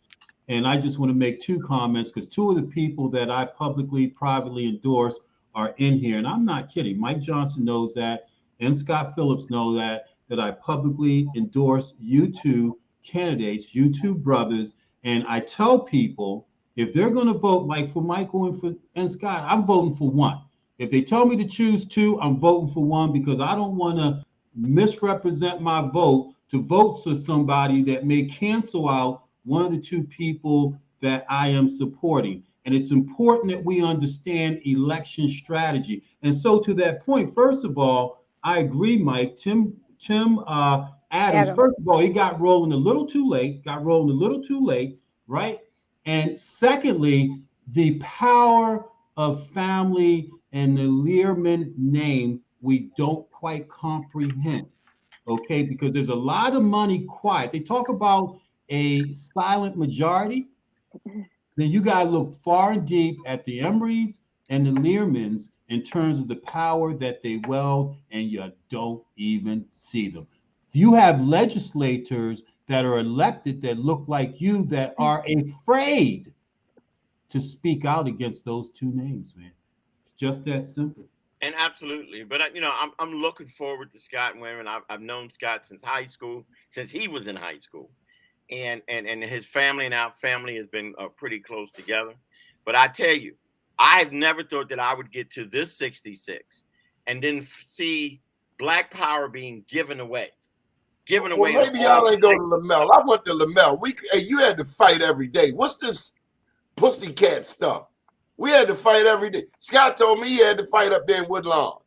and I just want to make 2 comments, because 2 of the people that I publicly, privately endorse are in here, and I'm not kidding. Mike Johnson knows that, and Scott Phillips know that I publicly endorse you 2 candidates, you 2 brothers, and I tell people, if they're going to vote, like for Michael and Scott, I'm voting for one. If they tell me to choose 2, I'm voting for one, because I don't want to misrepresent my vote to vote for somebody that may cancel out one of the 2 people that I am supporting. And it's important that we understand election strategy. And so to that point, first of all, I agree, Mike. Tim Adams, first of all, he got rolling a little too late, right? And secondly, the power of family and the Learman name, we don't quite comprehend, okay? Because there's a lot of money quiet. They talk about a silent majority. Then you got to look far and deep at the Emorys and the Learmans in terms of the power that they wield, and you don't even see them. You have legislators that are elected that look like you that are afraid to speak out against those 2 names, man. It's just that simple. And absolutely. But, I'm looking forward to Scott Wayman. I've known Scott since high school, since he was in high school. And his family and our family has been pretty close together. But I tell you, I have never thought that I would get to this 66 and then see Black power being given away. Well, maybe y'all ain't go to Lamel. I went to Lamel. You had to fight every day. What's this pussycat stuff? We had to fight every day. Scott told me he had to fight up there in Woodlawn.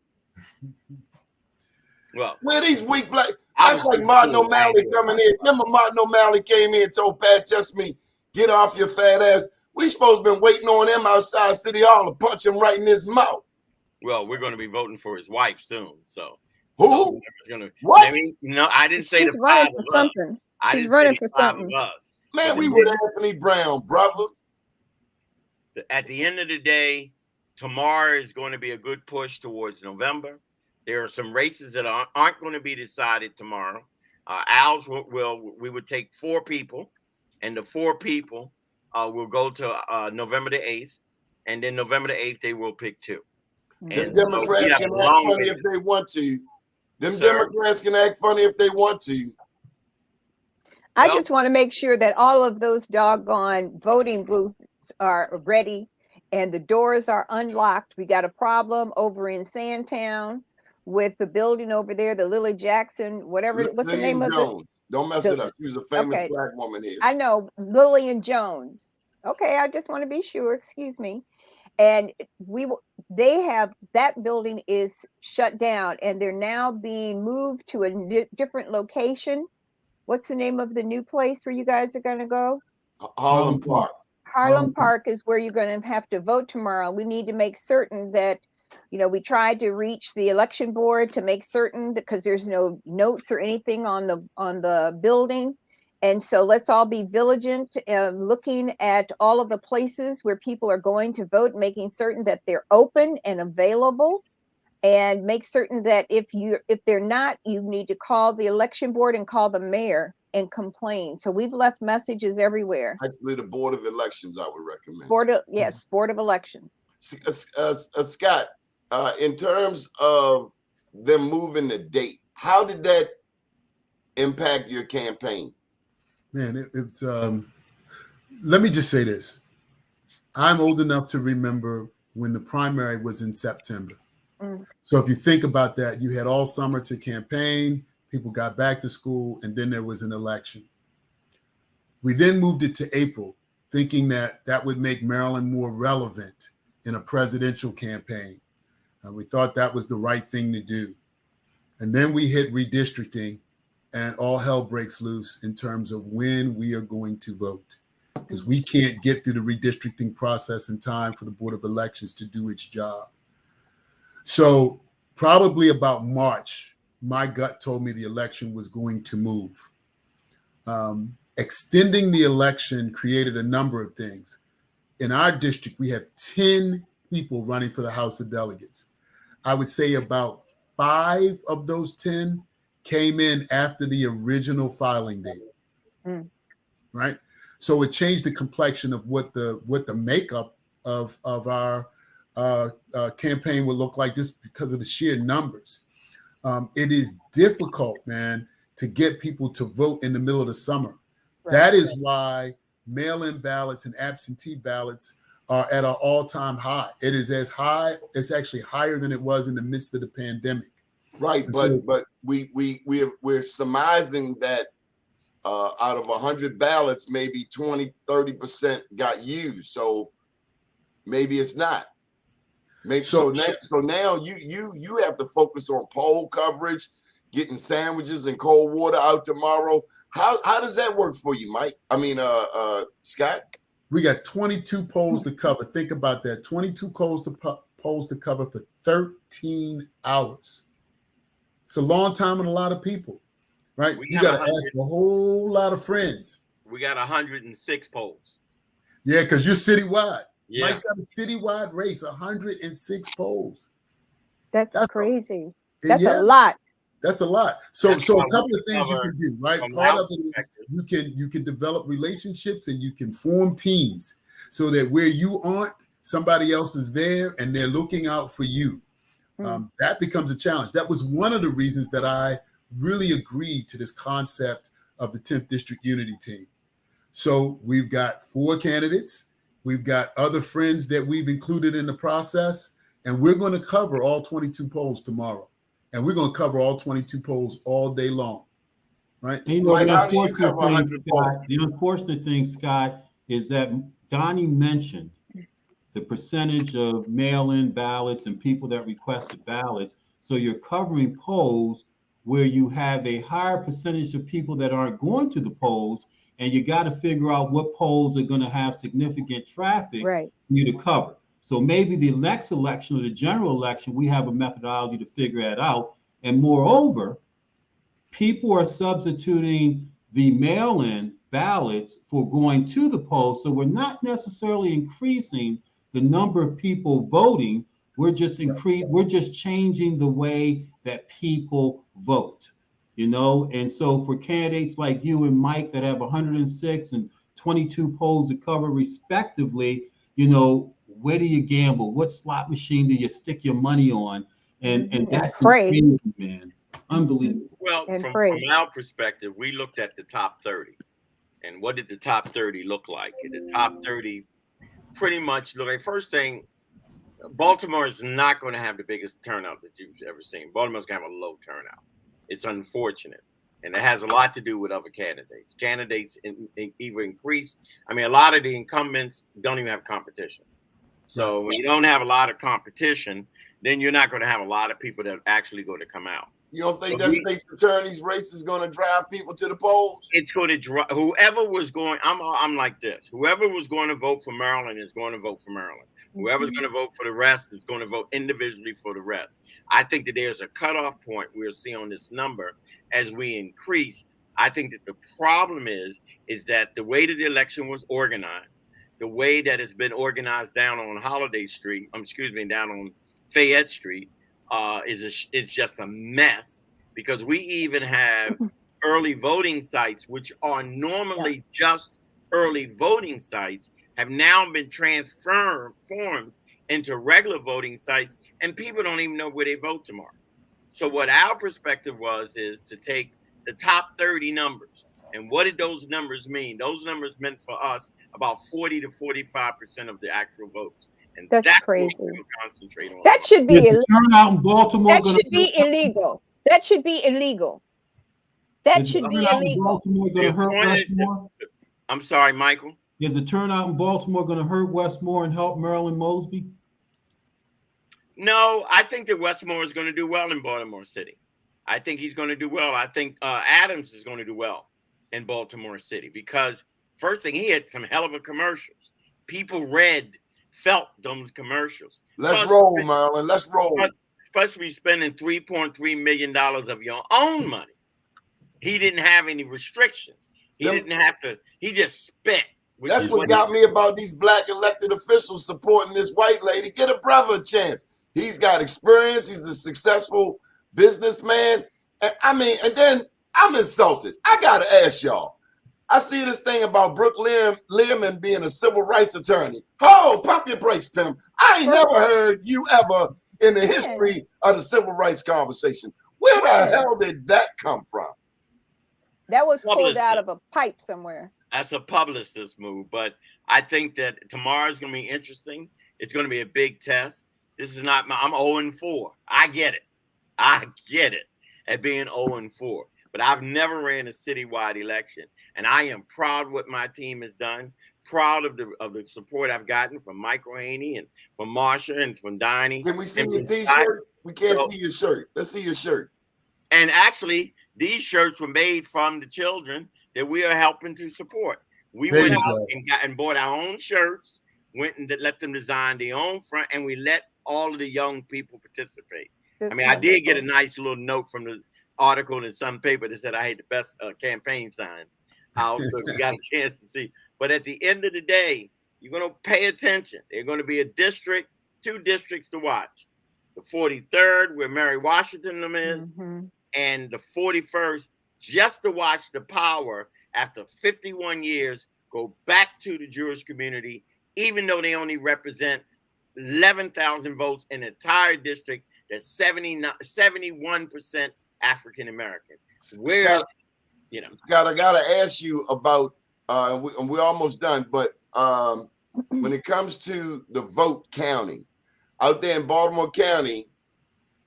Well, where these weak black? That's like Martin O'Malley coming in. Remember Martin O'Malley came in and told Pat Chesney, Get off your fat ass. We supposed to been waiting on him outside City Hall to punch him right in his mouth. Well, we're going to be voting for his wife soon. So who? What? I mean, no, I didn't say she's the running five for of something. us. She's running for something. Man, we with Anthony Brown, brother. At the end of the day, tomorrow is going to be a good push towards November. There are some races that aren't going to be decided tomorrow. Ours we would take 4 people, and the 4 people will go to November the 8th, and then November the 8th they will pick 2. Them Democrats can act funny if they want to. Democrats can act funny if they want to. I just want to make sure that all of those doggone voting booths are ready and the doors are unlocked. We got a problem over in Sandtown with the building over there, the Lily Jackson, whatever. What's the name of it? Don't mess it up. She was a famous black woman here. I know, Lillian Jones. Okay, I just want to be sure. Excuse me. And they have, that building is shut down and they're now being moved to a different location. What's the name of the new place where you guys are going to go? Harlem Park. Harlem Park is where you're going to have to vote tomorrow. We need to make certain that, we tried to reach the election board to make certain, because there's no notes or anything on the building. And so let's all be vigilant, looking at all of the places where people are going to vote, making certain that they're open and available, and make certain that if they're not, you need to call the election board and call the mayor and complain. So we've left messages everywhere. Actually, the Board of Elections, I would recommend. Board of Elections. Scott, in terms of them moving the date, how did that impact your campaign? Man, it's let me just say this. I'm old enough to remember when the primary was in September. So if you think about that, you had all summer to campaign, people got back to school, and then there was an election. We then moved it to April, thinking that would make Maryland more relevant in a presidential campaign. We thought that was the right thing to do. And then we hit redistricting, and all hell breaks loose in terms of when we are going to vote, because we can't get through the redistricting process in time for the Board of Elections to do its job. So probably about March, my gut told me the election was going to move. Extending the election created a number of things. In our district, we have 10 people running for the House of Delegates. I would say about 5 of those 10 came in after the original filing date, right? So it changed the complexion of what the makeup of our campaign would look like, just because of the sheer numbers. It is difficult, man, to get people to vote in the middle of the summer. Right. That is why mail-in ballots and absentee ballots are at an all-time high. It is as high, it's actually higher than it was in the midst of the pandemic. Right, but we're surmising that out of 100 ballots, maybe 20-30% got used. So maybe it's not. Maybe so now you have to focus on poll coverage, getting sandwiches and cold water out tomorrow. How does that work for you, Mike? I mean, Scott? We got 22 polls to cover. Think about that. 22 polls to cover for 13 hours. It's a long time and a lot of people, right? You got to ask a whole lot of friends. We got 106 polls. Yeah, because you're citywide. Yeah. Mike's got a citywide race, 106 polls. That's crazy. That's a lot. That's a lot. So a couple of things you can do, right? Part of it is you can develop relationships and you can form teams so that where you aren't, somebody else is there and they're looking out for you. That becomes a challenge. That was one of the reasons that I really agreed to this concept of the 10th District Unity Team. So we've got 4 candidates. We've got other friends that we've included in the process, and we're going to cover all 22 polls tomorrow. And we're going to cover all 22 polls all day long, right? You know, the unfortunate thing, Scott, is that Doni mentioned the percentage of mail-in ballots and people that requested ballots. So you're covering polls where you have a higher percentage of people that aren't going to the polls, and you got to figure out what polls are going to have significant traffic for you to cover. So maybe the next election or the general election, we have a methodology to figure that out. And moreover, people are substituting the mail-in ballots for going to the polls. So we're not necessarily increasing the number of people voting. We're just changing the way that people vote, you know? And so for candidates like you and Mike that have 106 and 22 polls to cover respectively, you know, where do you gamble? What slot machine do you stick your money on? And that's crazy, man. Unbelievable. Well, from our perspective, we looked at the top 30. And what did the top 30 look like? The top 30 pretty much look like, first thing, Baltimore is not going to have the biggest turnout that you've ever seen. Baltimore's going to have a low turnout. It's unfortunate. And it has a lot to do with other candidates. Candidates either increase. I mean, a lot of the incumbents don't even have competition. So when you don't have a lot of competition, then you're not going to have a lot of people that are actually going to come out. You don't think that state's attorney's race is going to drive people to the polls? It's going to drive whoever was going. I'm like this. Whoever was going to vote for Maryland is going to vote for Maryland. Whoever's going to vote for the rest is going to vote individually for the rest. I think that there's a cutoff point we'll see on this number as we increase. I think that the problem is that the way that the election was organized, the way that it's been organized down on Holiday Street, down on Fayette Street, it's just a mess, because we even have early voting sites, which are normally just early voting sites, have now been transformed into regular voting sites, and people don't even know where they vote tomorrow. So what our perspective is to take the top 30 numbers. And what did those numbers mean? Those numbers meant for us about 40 to 45% of the actual votes. And that's crazy. Concentrate on. That should be illegal. Turnout in Baltimore. That should be illegal. That should be illegal. That should be illegal. I'm sorry, Michael. Is the turnout in Baltimore going to hurt Westmore and help Marilyn Mosby? No, I think that Westmore is going to do well in Baltimore City. I think he's going to do well. I think Adams is going to do well in Baltimore City, because first thing, he had some hell of a commercials. People felt those commercials. Let's roll, Maryland. Let's roll. Especially spending $3.3 million of your own money. He didn't have any restrictions. He didn't have to. He just spent. That's what got me about these black elected officials supporting this white lady. Get a brother a chance. He's got experience. He's a successful businessman. And then I'm insulted. I got to ask y'all. I see this thing about Brooke Learman being a civil rights attorney. Oh, pump your brakes, pimp. I ain't never heard you ever in the history of the civil rights conversation. Where the hell did that come from? That was pulled out of a pipe somewhere. That's a publicist move, but I think that tomorrow is going to be interesting. It's going to be a big test. This is not I'm 0-4. I get it at being 0-4, but I've never ran a citywide election, and I am proud of what my team has done. Proud of the support I've gotten from Michael Haynie and from Marsha and from Doni. Can we see your T-shirt? We can't see your shirt. Let's see your shirt. And actually, these shirts were made from the children that we are helping to support. We went out and bought our own shirts, went and let them design their own front, and we let all of the young people participate. I did get a nice little note from the article in some paper that said I had the best campaign signs out, so if you got a chance to see. But at the end of the day, you're going to pay attention. There's going to be two districts to watch. The 43rd, where Mary Washington is, and the 41st, just to watch the power after 51 years go back to the Jewish community, even though they only represent 11,000 votes in the entire district. That's 71% African American. Scott, I gotta ask you about, and we're almost done, but when it comes to the vote counting out there in Baltimore County,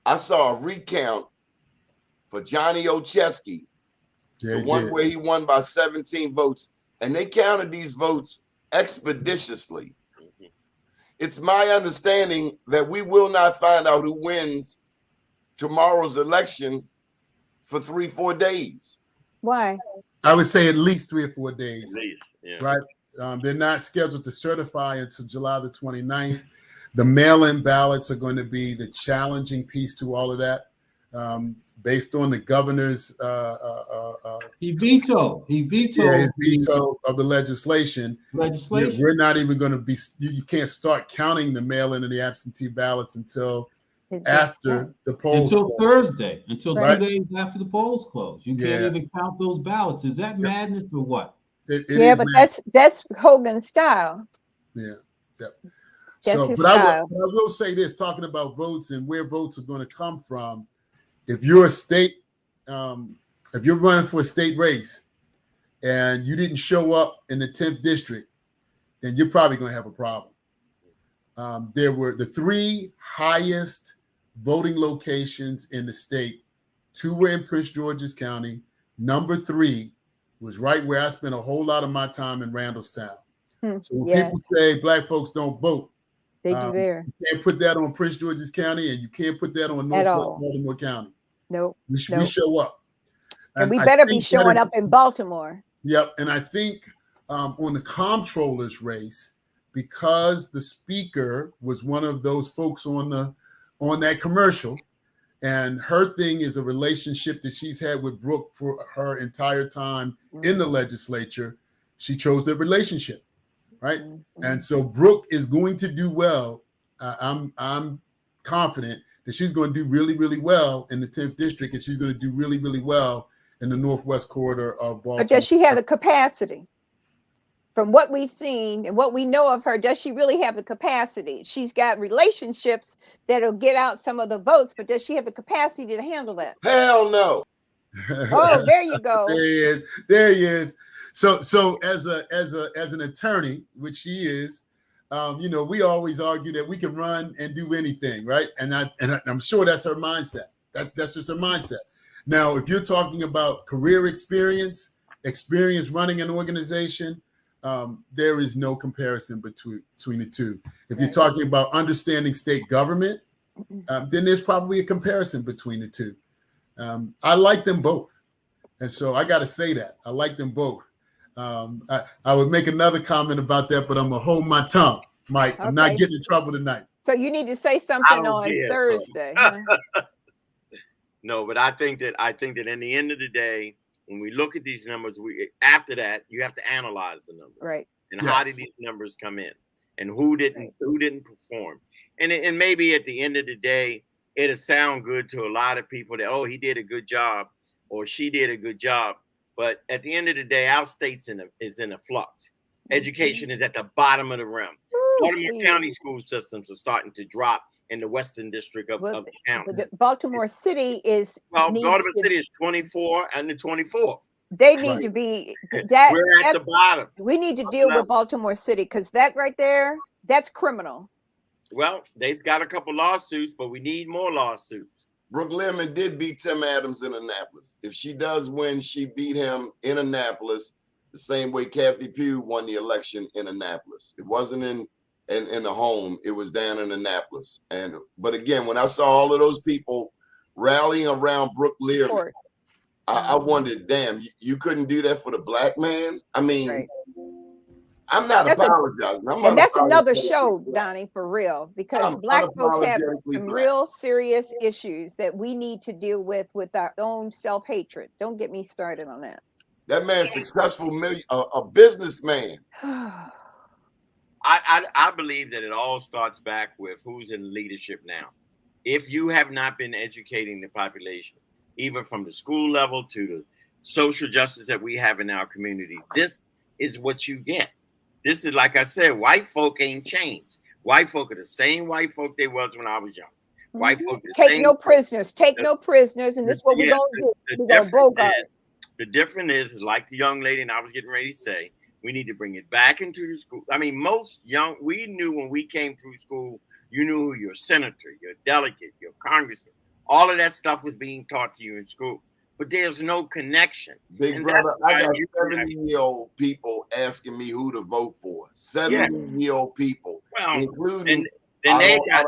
I saw a recount for Johnny Ocheski. The one where he won by 17 votes, and they counted these votes expeditiously. It's my understanding that we will not find out who wins tomorrow's election for 3-4 days. Why? I would say at least 3 or 4 days. At least, yeah. Right. They're not scheduled to certify until July the 29th. The mail-in ballots are going to be the challenging piece to all of that. Based on the governor's he vetoed his veto of the legislation. We're not even going to be, you can't start counting the mail-in and the absentee ballots until after the polls until close. Thursday, until 2 days after the polls close. You can't even count those ballots. Is that madness or what? It but that's Hogan's style. Yeah. That's his but style. I will say this, talking about votes and where votes are going to come from. If you're a state, if you're running for a state race and you didn't show up in the 10th district, then you're probably going to have a problem. There were the 3 highest voting locations in the state. 2 were in Prince George's County. Number 3 was right where I spent a whole lot of my time in Randallstown. So when people say Black folks don't vote, they do there. You can't put that on Prince George's County, and you can't put that on Northwest Baltimore County. Nope. We show up. And we better be showing up in Baltimore. Yep. And I think on the comptroller's race, because the speaker was one of those folks on that commercial, and her thing is a relationship that she's had with Brooke for her entire time in the legislature, she chose the relationship. Right. And so Brooke is going to do well. I'm confident that she's going to do really, really well in the 10th district, and she's going to do really, really well in the northwest corridor of Baltimore. But does she have the capacity? From what we've seen and what we know of her, does she really have the capacity? She's got relationships that'll get out some of the votes, but does she have the capacity to handle that? Hell no. Oh, there you go. There he is. So as an attorney, which she is, we always argue that we can run and do anything, right? And I'm sure that's her mindset. That's just her mindset. Now, if you're talking about career experience running an organization, there is no comparison between the two. If you're talking about understanding state government, then there's probably a comparison between the two. I like them both. And so I got to say that. I like them both. I would make another comment about that, but I'm going to hold my tongue, Mike. I'm not getting in trouble tonight. So you need to say something on Thursday. Huh? No, but I think that in the end of the day, when we look at these numbers, after that, you have to analyze the numbers. Right. And how did these numbers come in? And who didn't perform? And maybe at the end of the day, it'll sound good to a lot of people that, oh, he did a good job or she did a good job. But at the end of the day, our state's is in a flux. Education is at the bottom of the rim. Baltimore County school systems are starting to drop in the Western District of the county. Baltimore City is Baltimore City is 24 and the 24th. They need to be that. We're at the bottom. We need to deal with Baltimore City because that right there, that's criminal. Well, they've got a couple lawsuits, but we need more lawsuits. Brooke Lemon did beat Tim Adams in Annapolis. If she does win, she beat him in Annapolis the same way Kathy Pugh won the election in Annapolis. It wasn't in the home, it was down in Annapolis. But again, when I saw all of those people rallying around Brooke Lemon, I wondered, damn, you couldn't do that for the Black man? I mean, I'm not apologizing. And that's another show, Donnie, for real, because Black folks have some real serious issues that we need to deal with our own self-hatred. Don't get me started on that. That man's successful, a businessman. I believe that it all starts back with who's in leadership now. If you have not been educating the population, even from the school level to the social justice that we have in our community, this is what you get. This is, like I said, white folk ain't changed. White folk are the same white folk they was when I was young. White folk take no prisoners, and this is what we're going to do. We're going to bogart. The difference is, like the young lady and I was getting ready to say, we need to bring it back into the school. I mean, we knew when we came through school, you knew who your senator, your delegate, your congressman, all of that stuff was being taught to you in school. But there's no connection. Big brother, I got 70-year-old people asking me who to vote for. 70-year-old people, including they got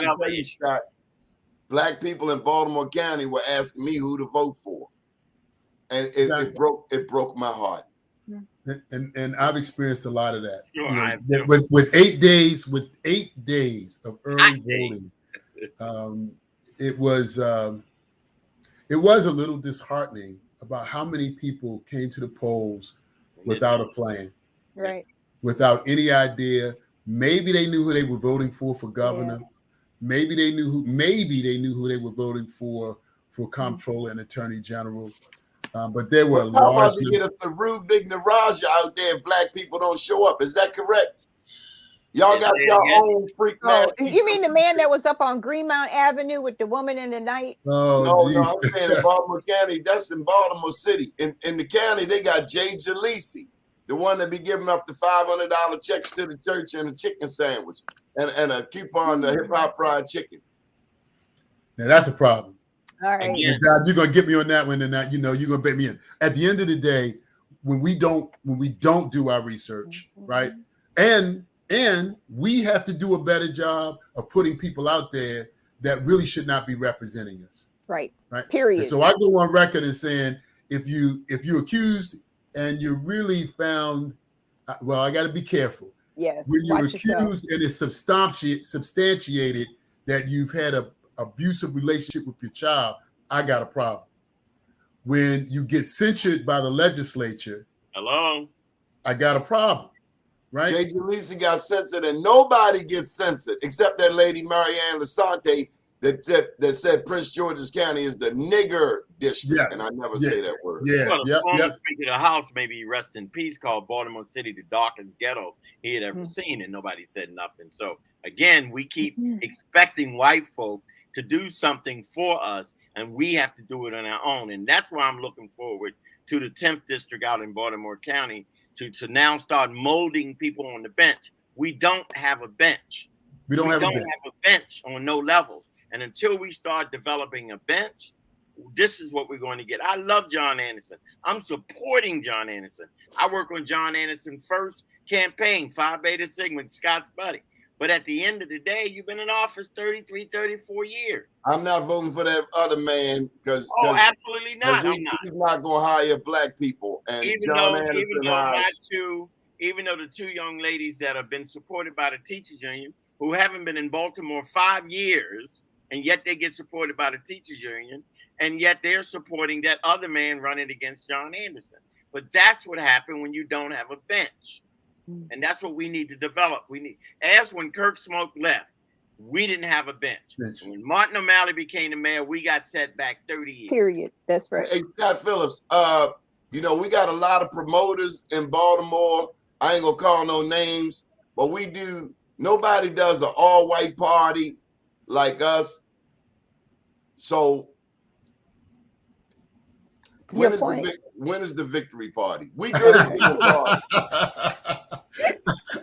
other issues. Black people in Baltimore County were asking me who to vote for. and it broke my heart. And I've experienced a lot of that. Sure, you know, with 8 days of early voting, it was a little disheartening about how many people came to the polls without a plan, right? Without any idea. Maybe they knew who they were voting for governor. Yeah. Maybe they knew who they were voting for comptroller and attorney general. But there were large. To get a Theru Vignaraja out there if black people don't show up. Is that correct? Y'all got your own freak mass. You mean the man that was up on Greenmount Avenue with the woman in the night? Oh, no, I'm saying in Baltimore County. That's in Baltimore City. In the county, they got Jay Jalisi, the one that be giving up the $500 checks to the church and a chicken sandwich and a coupon to hip hop fried chicken. Now that's a problem. All right, you're gonna get me on that one, and that you're gonna bait me in. At the end of the day, when we don't do our research, right, and we have to do a better job of putting people out there that really should not be representing us. Right. Period. And so I go on record as saying, if you're accused and you're really found, well, I got to be careful. Yes. When you're accused and it's substantiated that you've had a abusive relationship with your child, I got a problem. When you get censured by the legislature, I got a problem. Right? Jay Jalisi got censored, and nobody gets censored except that lady Marianne Lasante that said Prince George's County is the nigger district, and I never say that word. Yeah, well, the former Speaker of the House, maybe rest in peace, called Baltimore City the darkest ghetto he had ever seen, and nobody said nothing. So again, we keep expecting white folk to do something for us, and we have to do it on our own. And that's why I'm looking forward to the 10th district out in Baltimore County to now start molding people on the bench. We don't have a bench. We don't have a bench on no levels. And until we start developing a bench, this is what we're going to get. I love John Anderson. I'm supporting John Anderson. I work on John Anderson's first campaign, Phi Beta Sigma, Scott's buddy. But at the end of the day, you've been in office 33, 34 years. I'm not voting for that other man because absolutely not. He's not going to hire black people. And even John though Anderson even though the two young ladies that have been supported by the teachers union, who haven't been in Baltimore 5 years, and yet they get supported by the teachers union, and yet they're supporting that other man running against John Anderson. But that's what happened when you don't have a bench. And that's what we need to develop. As when Kirk Smoke left, we didn't have a bench. When Martin O'Malley became the mayor, we got set back 30 years. Period. That's right. Hey, Scott Phillips, we got a lot of promoters in Baltimore. I ain't gonna call no names, but nobody does an all-white party like us. So when is the victory party? We good at being a party.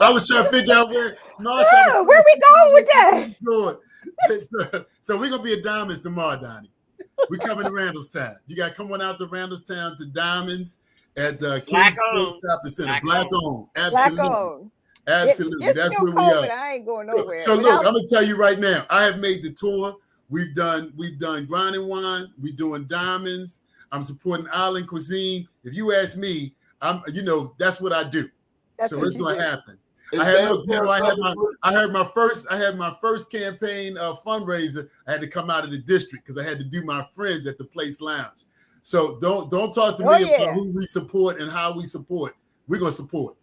I was trying to figure out where Marsha, where we going with that? So we're gonna be at Diamonds tomorrow, Donnie. We coming to Randallstown. You got to come on out to Randallstown to Diamonds at the King's Shopping Center. Black owned. Absolutely. Black owned. Absolutely. It's That's still where we are. I ain't going nowhere. So look, I'm gonna tell you right now, I have made the tour. We've done Grind and Wine, we're doing Diamonds. I'm supporting island cuisine. If you ask me, that's what I do. So it's gonna happen. I had my first campaign fundraiser. I had to come out of the district because I had to do my friends at the Place Lounge. So don't talk to me about who we support and how we support. We're gonna support.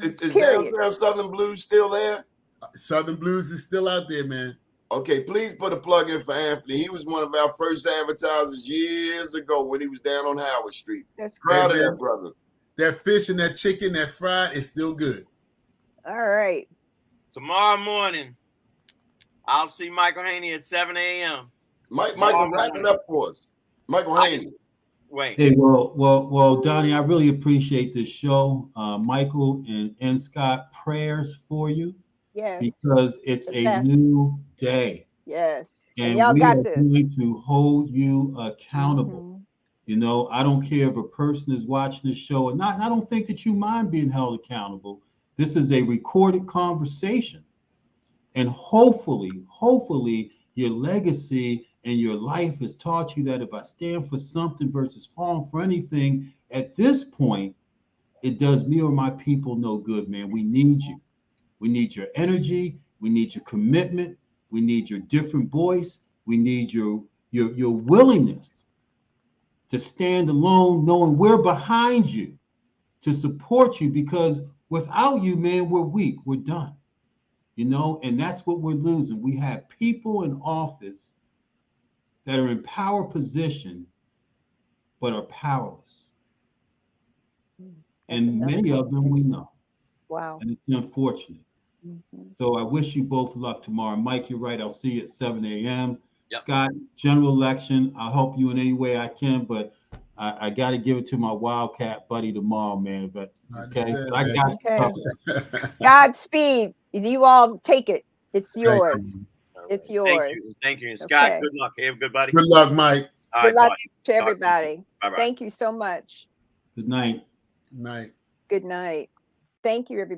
Is downtown Southern Blues still there? Southern Blues is still out there, man. Okay, please put a plug in for Anthony. He was one of our first advertisers years ago when he was down on Howard Street. That's proud of that, brother. That fish and that chicken, that fried is still good. All right. Tomorrow morning, I'll see Michael Haynie at 7 a.m. Michael, wrap it up for us. Michael Haynie. Wait. Hey, well, Donnie, I really appreciate this show. Michael and Scott, prayers for you. Yes. Because it's a new day. Yes. And y'all we got are this. going to hold you accountable. I don't care if a person is watching this show or not. And I don't think that you mind being held accountable. This is a recorded conversation. And hopefully your legacy and your life has taught you that if I stand for something versus falling for anything, at this point, it does me or my people no good, man. We need you. We need your energy. We need your commitment. We need your different voice. We need your willingness to stand alone, knowing we're behind you to support you, because without you, man, we're weak. We're done. You know, and that's what we're losing. We have people in office that are in power position, but are powerless. And many of them we know. Wow. And it's unfortunate. So I wish you both luck tomorrow. Mike, you're right. I'll see you at 7 a.m. Yep. Scott, general election. I'll help you in any way I can, but I got to give it to my Wildcat buddy tomorrow, man. But okay, I got okay. Godspeed. You all take it. It's yours. It's yours. Thank you. Scott, okay. Good luck. Hey, everybody. Good luck, Mike. Good luck to everybody. Thank you so much. Good night. Night. Good night. Thank you, everybody.